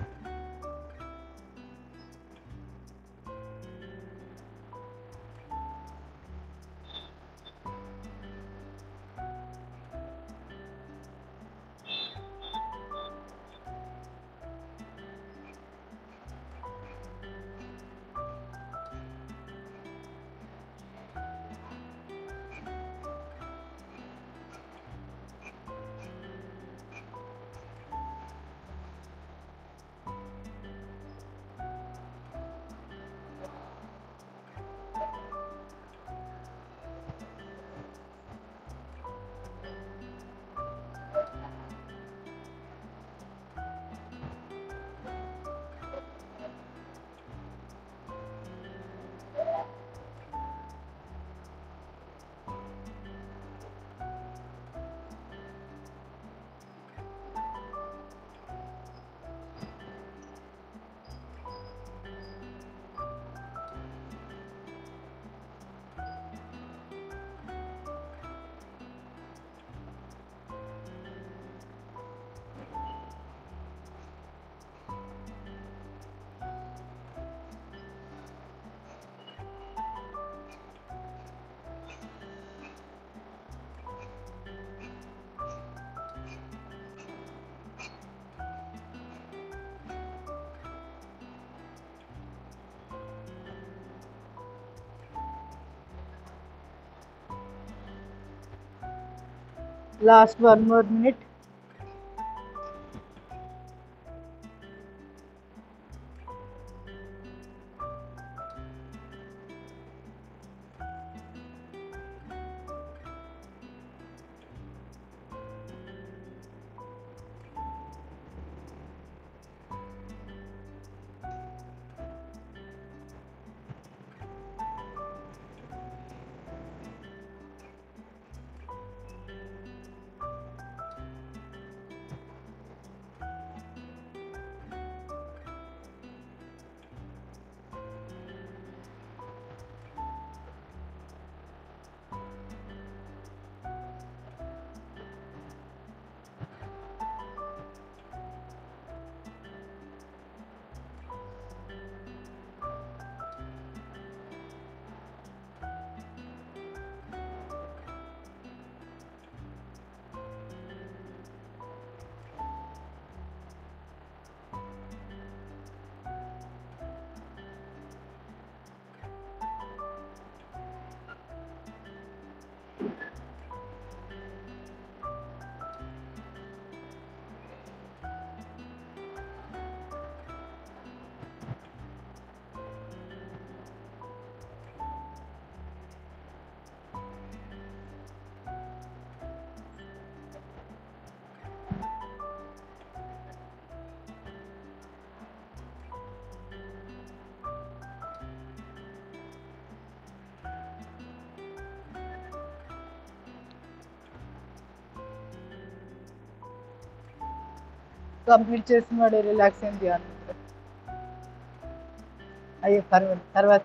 Last 1 more minute. కంప్లీట్ చేసిన వాడు రిలాక్స్ అయింది ధ్యానం. అయ్యో పర్వాలేదు, తర్వాత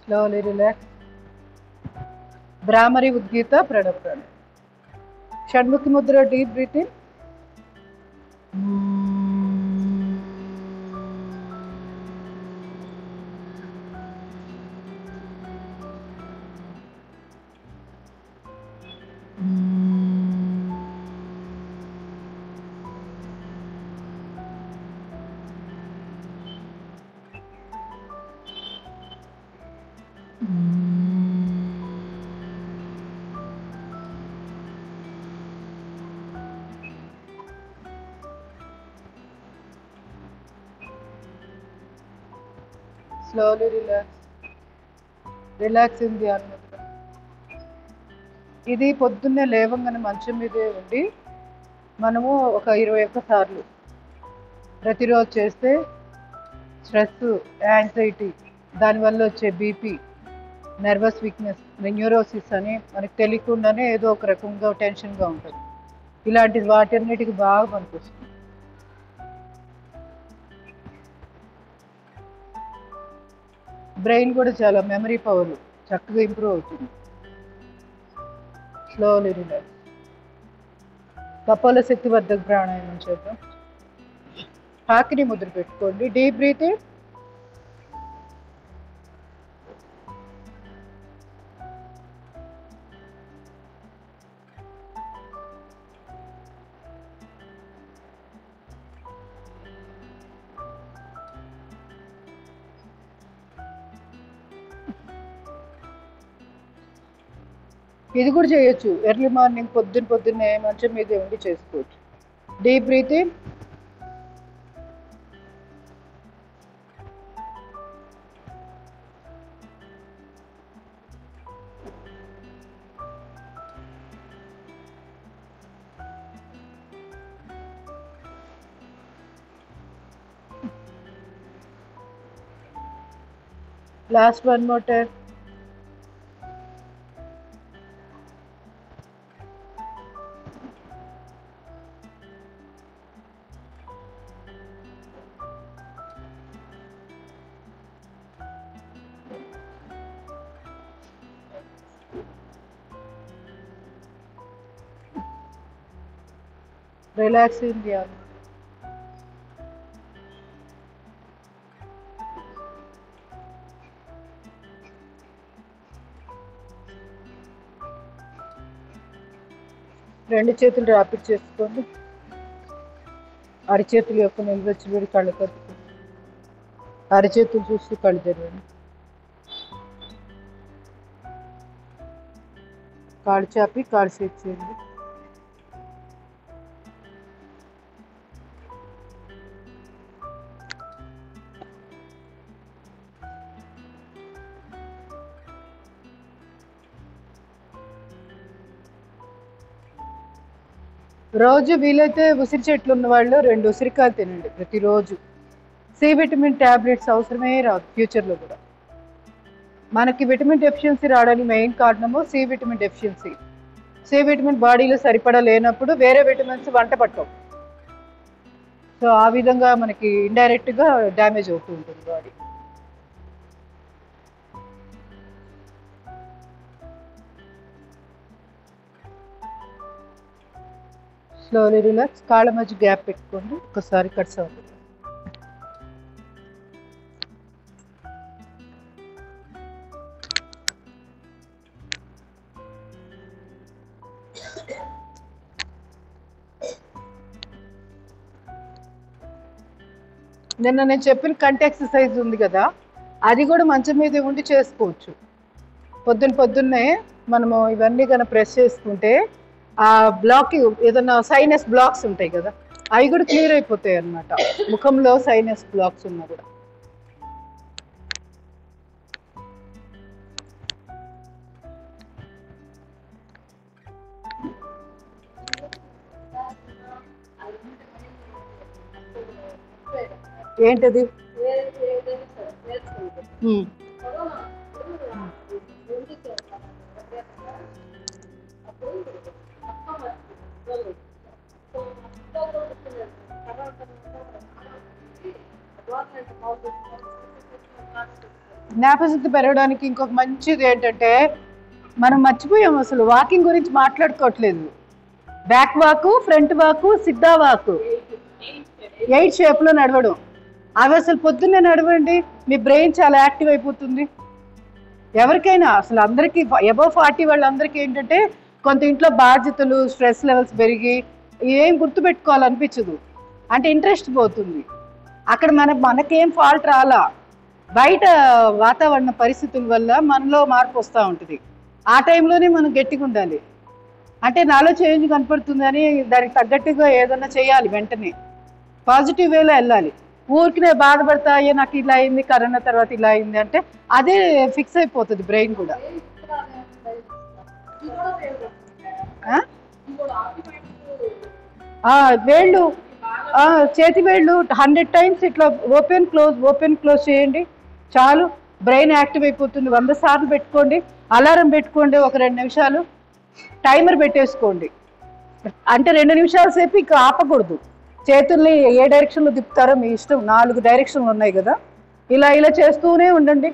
Slowly relax. Brahmari Udgita Pranab Pranab. Shanmukhi Mudra, deep breath in. Slowly relax. Relax in the Mudra. ఇది పొద్దున్నే లేవంగానే మంచం మీదే ఉండి మనము ఒక 21 సార్లు ప్రతిరోజు చేస్తే స్ట్రెస్, యాంగ్జైటీ, దానివల్ల వచ్చే బీపీ, నర్వస్ వీక్నెస్, న్యూరోసిస్ అని మనకు తెలియకుండానే ఏదో ఒక రకంగా టెన్షన్గా ఉంటుంది. ఇలాంటి వాటన్నిటికి బాగా పనికొస్తుంది. బ్రెయిన్ కూడా చాలా మెమరీ పవర్ చక్కగా ఇంప్రూవ్ అవుతుంది. Slowly relax. కపాల శక్తివర్ధక ప్రాణాయామం చేద్దాం. హాకిని ముద్ర పెట్టుకోండి. Deep breathing. ఇది కూడా చేయొచ్చు. ఎర్లీ మార్నింగ్ పొద్దున్నే మంచం మీదే ఉండి చేసుకోవచ్చు. Deep breathing. Last one more time. Relax in the arm. రెండు చేతులు ర్యాపిడ్ చేసుకోండి. అరిచేతుల యొక్క నిల్వచ్చి వేడి కళ్ళు కట్టుకోండి. అరిచేతులు చూసి కళ్ళు తెరవండి. కాళ్ళు చాపి కాళ్ళు షేక్ చేయండి. రోజు వీలైతే ఉసిరి చెట్లు ఉన్న వాళ్ళు 2 ఉసిరికాయలు తినండి ప్రతిరోజు. సి విటమిన్ ట్యాబ్లెట్స్ అవసరమే రాదు ఫ్యూచర్లో కూడా. మనకి విటమిన్ డెఫిషియన్సీ రావడానికి మెయిన్ కారణము C vitamin deficiency. C vitamin బాడీలో సరిపడా లేనప్పుడు వేరే విటమిన్స్ వంట పట్టవు. సో ఆ విధంగా మనకి ఇండైరెక్ట్గా డ్యామేజ్ అవుతూ ఉంటుంది బాడీ. Slowly relax. కాళ్ళ మధ్య గ్యాప్ పెట్టుకోండి. ఒకసారి కట్స్ అవుతుంది. నిన్న నేను చెప్పిన కంటి ఎక్సర్సైజ్ ఉంది కదా, అది కూడా మంచం మీద ఉండి చేసుకోవచ్చు. పొద్దున్నే మనము ఇవన్నీ కనుక ప్రెస్ చేసుకుంటే ఆ బ్లాక్, ఏదైనా సైనస్ బ్లాక్స్ ఉంటాయి కదా, అవి కూడా క్లియర్ అయిపోతాయి అన్నమాట. ముఖంలో సైనస్ బ్లాక్స్ ఉన్నా కూడా. ఏంటది? జ్ఞాపశక్తి పెరగడానికి ఇంకొక మంచిది ఏంటంటే మనం మర్చిపోయాం అసలు వాకింగ్ గురించి మాట్లాడుకోవట్లేదు. Back walk, front walk, Siddha walk, 8 షేప్లో నడవడం. అవి అసలు పొద్దున్నే నడవండి, మీ బ్రెయిన్ చాలా యాక్టివ్ అయిపోతుంది. ఎవరికైనా అసలు అందరికీ అబవ్ 40 వాళ్ళందరికీ ఏంటంటే కొంత ఇంట్లో బాధ్యతలు, స్ట్రెస్ లెవెల్స్ పెరిగి ఏం గుర్తుపెట్టుకోవాలనిపించదు, అంటే ఇంట్రెస్ట్ పోతుంది. అక్కడ మనకేం ఫాల్ట్ రాలా, బయట వాతావరణ పరిస్థితుల వల్ల మనలో మార్పు వస్తూ ఉంటుంది. ఆ టైంలోనే మనం గట్టిగా ఉండాలి. అంటే నాలో చేంజ్ కనపడుతుందని దానికి తగ్గట్టుగా ఏదన్నా చేయాలి, వెంటనే పాజిటివ్ వేలో వెళ్ళాలి. ఊరికినే బాధపడతా అయ్యే నాకు ఇలా అయింది, కరోనా తర్వాత ఇలా అయింది అంటే అదే ఫిక్స్ అయిపోతుంది బ్రెయిన్ కూడా. వేళ్ళు, చేతి వేళ్ళు 100 టైమ్స్ ఇట్లా ఓపెన్ క్లోజ్ చేయండి చాలు, బ్రెయిన్ యాక్టివ్ అయిపోతుంది. 100 సార్లు పెట్టుకోండి, అలారం పెట్టుకోండి, ఒక 2 నిమిషాలు టైమర్ పెట్టేసుకోండి. అంటే 2 నిమిషాల సేపు ఇక ఆపకూడదు. చేతుల్ని ఏ డైరెక్షన్లో తిప్పుతారో మీ ఇష్టం, 4 డైరెక్షన్లు ఉన్నాయి కదా, ఇలా చేస్తూనే ఉండండి.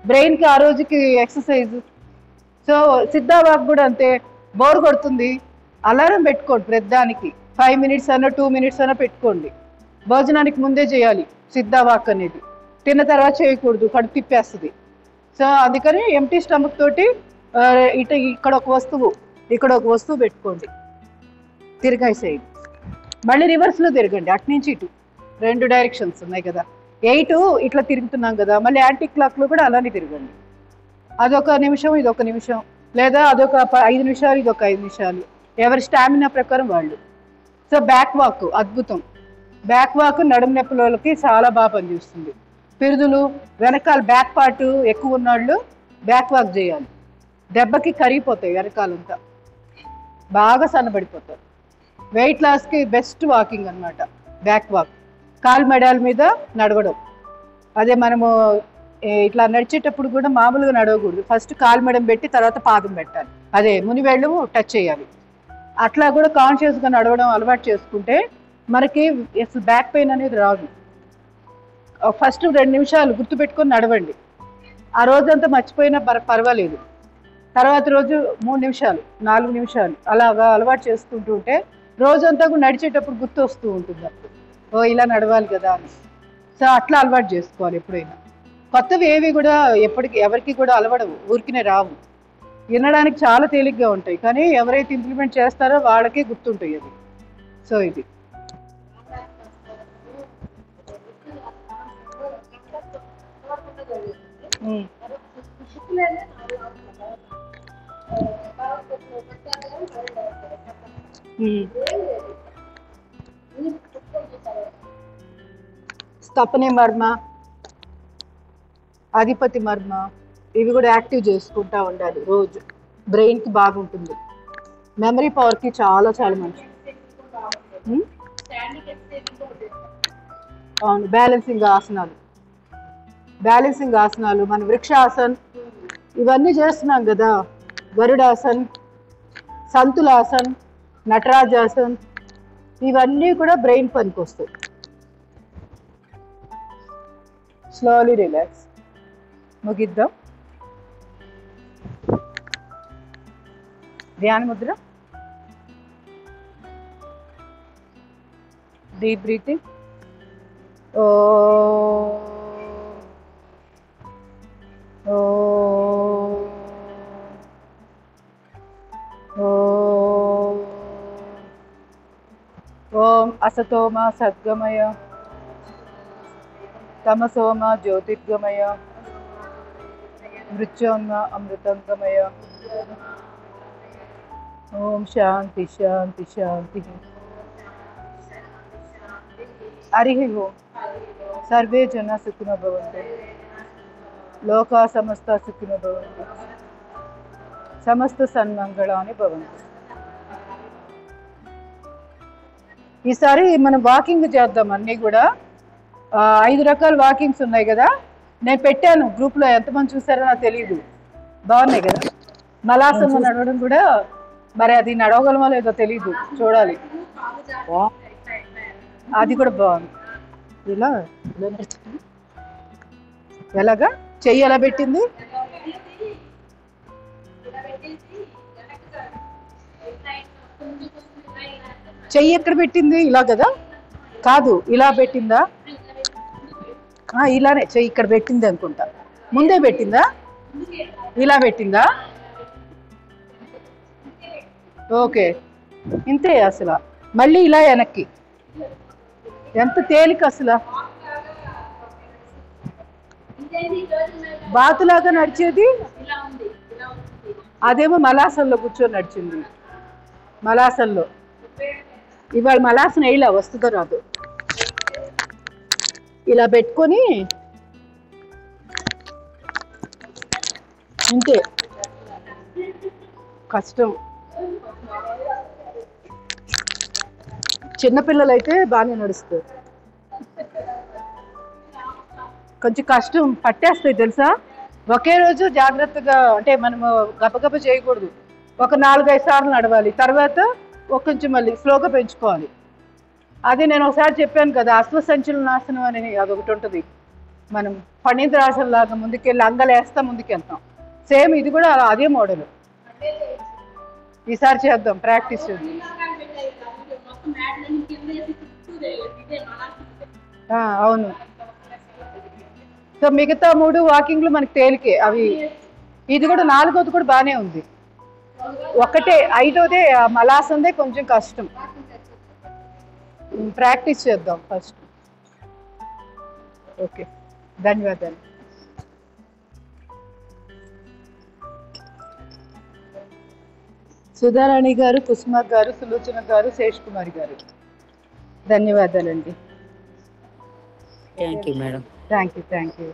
బ్రెయిన్కి ఆ రోజుకి ఎక్సర్సైజ్. సో సిద్ధా వాక్ కూడా అంతే, బోర్ కొడుతుంది అలారం పెట్టుకోండి ప్రతిదానికి, 5 మినిట్స్ అన్నా 2 మినిట్స్ అన్నా పెట్టుకోండి. భోజనానికి ముందే చేయాలి సిద్ధా వాక్ అనేది, తిన్న తర్వాత చేయకూడదు, కడుపు తిప్పేస్తుంది. సో అందుకని ఎంటీ స్టమక్ తోటి ఇక్కడ ఒక వస్తువు పెట్టుకోండి, తిరగేసేయండి. మళ్ళీ రివర్స్లో తిరగండి, అటు నుంచి ఇటు 2 డైరెక్షన్స్ ఉన్నాయి కదా, 8 ఇట్లా తిరుగుతున్నాం కదా, మళ్ళీ యాంటీ క్లాక్లో కూడా అలానే తిరగండి. అదొక నిమిషం, ఇదొక నిమిషం, లేదా అదొక 5 నిమిషాలు, ఇదొక 5 నిమిషాలు, ఎవరి స్టామినా ప్రకారం వాళ్ళు. సో బ్యాక్ వాక్ అద్భుతం. బ్యాక్ వాక్ నడుము నొప్పులకి చాలా బాగా పనిచేస్తుంది. పిరుదులు, వెనకాల బ్యాక్ పార్ట్ ఎక్కువ ఉన్నవాళ్ళు బ్యాక్ వాక్ చేయాలి. దెబ్బకి కరిగిపోతాయి వెనకాలంతా, బాగా సన్నబడిపోతారు. వెయిట్ లాస్కి బెస్ట్ వాకింగ్ అనమాట బ్యాక్ వాక్. కాలు మెడాల మీద నడవడం, అదే మనము ఇట్లా నడిచేటప్పుడు కూడా మామూలుగా నడవకూడదు, ఫస్ట్ కాలు మెడం పెట్టి తర్వాత పాదం పెట్టాలి, అదే మునివేళ్ళు టచ్ చేయాలి. అట్లా కూడా కాన్షియస్గా నడవడం అలవాటు చేసుకుంటే మనకి అసలు బ్యాక్ పెయిన్ అనేది రాదు. ఫస్ట్ 2 నిమిషాలు గుర్తుపెట్టుకొని నడవండి, ఆ రోజంతా మర్చిపోయినా పర్వాలేదు. తర్వాత రోజు 3 నిమిషాలు, 4 నిమిషాలు అలాగా అలవాటు చేసుకుంటూ ఉంటే రోజంతా కూడా నడిచేటప్పుడు గుర్తు వస్తూ ఉంటుంది, అప్పుడు ఓ ఇలా నడవాలి కదా అని. సో అట్లా అలవాటు చేసుకోవాలి ఎప్పుడైనా. కొత్తవి ఏవి కూడా ఎవరికి కూడా అలవడవు, ఊరికినే రావు. వినడానికి చాలా తేలిగ్గా ఉంటాయి, కానీ ఎవరైతే ఇంప్లిమెంట్ చేస్తారో వాళ్ళకే గుర్తుంటాయి అది. సో ఇది స్తపనే మర్మ, అధిపతి మర్మ, ఇవి కూడా యాక్టివ్ చేసుకుంటా ఉండాలి రోజు, బ్రెయిన్కి బాగుంటుంది, మెమరీ పవర్కి చాలా చాలా మంచిది. అవును, బ్యాలెన్సింగ్ ఆసనాలు, మన వృక్షాసన్ ఇవన్నీ చేస్తున్నాం కదా, గరుడాసన్, సంతులాసన్, నటరాజాసన్, ఇవన్నీ కూడా బ్రెయిన్ పనికి వస్తాయి. స్లోలీ రిలాక్స్, ముగిద్దాం. ధ్యాన ముద్ర, డీప్ బ్రీతింగ్. ఓ ఓం అసతోమ సద్గమయ, తమసోమ జ్యోతిర్గమయ, మృత్యోన్మ అమృతంగమయ. ఓం శాంతి శాంతి శాంతి. హరి ఓం. సర్వే జన సుఖినో భవంతు, లోకా సమస్త సుఖినో భవంతు, సమస్త సన్మంగళాని భవంతు. ఈసారి మనం వాకింగ్ చేద్దాం, అన్నీ కూడా 5 రకాల వాకింగ్స్ ఉన్నాయి కదా, నేను పెట్టాను గ్రూప్లో, ఎంతమంది చూసారో నాకు తెలియదు. బాగున్నాయి కదా, మలాసనం నడవడం కూడా, మరి అది నడవగలమో లేదో తెలీదు, చూడాలి. అది కూడా బాగుంది. ఇలా ఇలా నడుస్తుంది. ఎలాగా చెయ్యి ఎలా పెట్టింది? చెయ్యి ఎక్కడ పెట్టింది? ఇలా కదా? కాదు, ఇలా పెట్టిందా? ఇలానే చెయ్యి ఇక్కడ పెట్టింది అనుకుంటా. ముందే పెట్టిందా? ఇలా పెట్టిందా? ఓకే, ఇంతే అసలు. మళ్ళీ ఇలా వెనక్కి. ఎంత తేలిక అసలు. బాతులాగా నడిచేది అదేమో మలాసంలో కూర్చొని నడిచింది. మలాసంలో ఇవాళ మలాసన ఇలా వస్తుందో రాదు. ఇలా పెట్టుకొని ఇంతే. కష్టం. చిన్నపిల్లలు అయితే బాగానే నడుస్తారు. కొంచెం కష్టం, పట్టేస్తాయి తెలుసా. ఒకే రోజు జాగ్రత్తగా, అంటే మనము గబగబ చేయకూడదు. ఒక 4-5 సార్లు నడవాలి, తర్వాత కొంచెం మళ్ళీ స్లోగా పెంచుకోవాలి. అది నేను ఒకసారి చెప్పాను కదా, అశ్వసంచలనాసనం అని అదొకటి ఉంటుంది. మనం ఫణీంద్రాసనం లాగా ముందుకెళ్ళి అంగలేస్తా ముందుకెళ్తాం. సేమ్ ఇది కూడా అదే మోడల్. ఈసారి చేద్దాం, ప్రాక్టీస్ చేద్దాం. అవును. సో మిగతా 3 వాకింగ్లు మనకి తేలికే అవి. ఇది కూడా 4వది కూడా బాగానే ఉంది. ఒకటే 5వదే మలాసందే కొంచెం కష్టం. ప్రాక్టీస్ చేద్దాం ఫస్ట్. ఓకే, ధన్యవాదాలు. సుధారాణి గారు, కుసుమ గారు, సులోచన గారు, శేష్ కుమారి గారు, ధన్యవాదాలండి. Thank you madam. Thank you.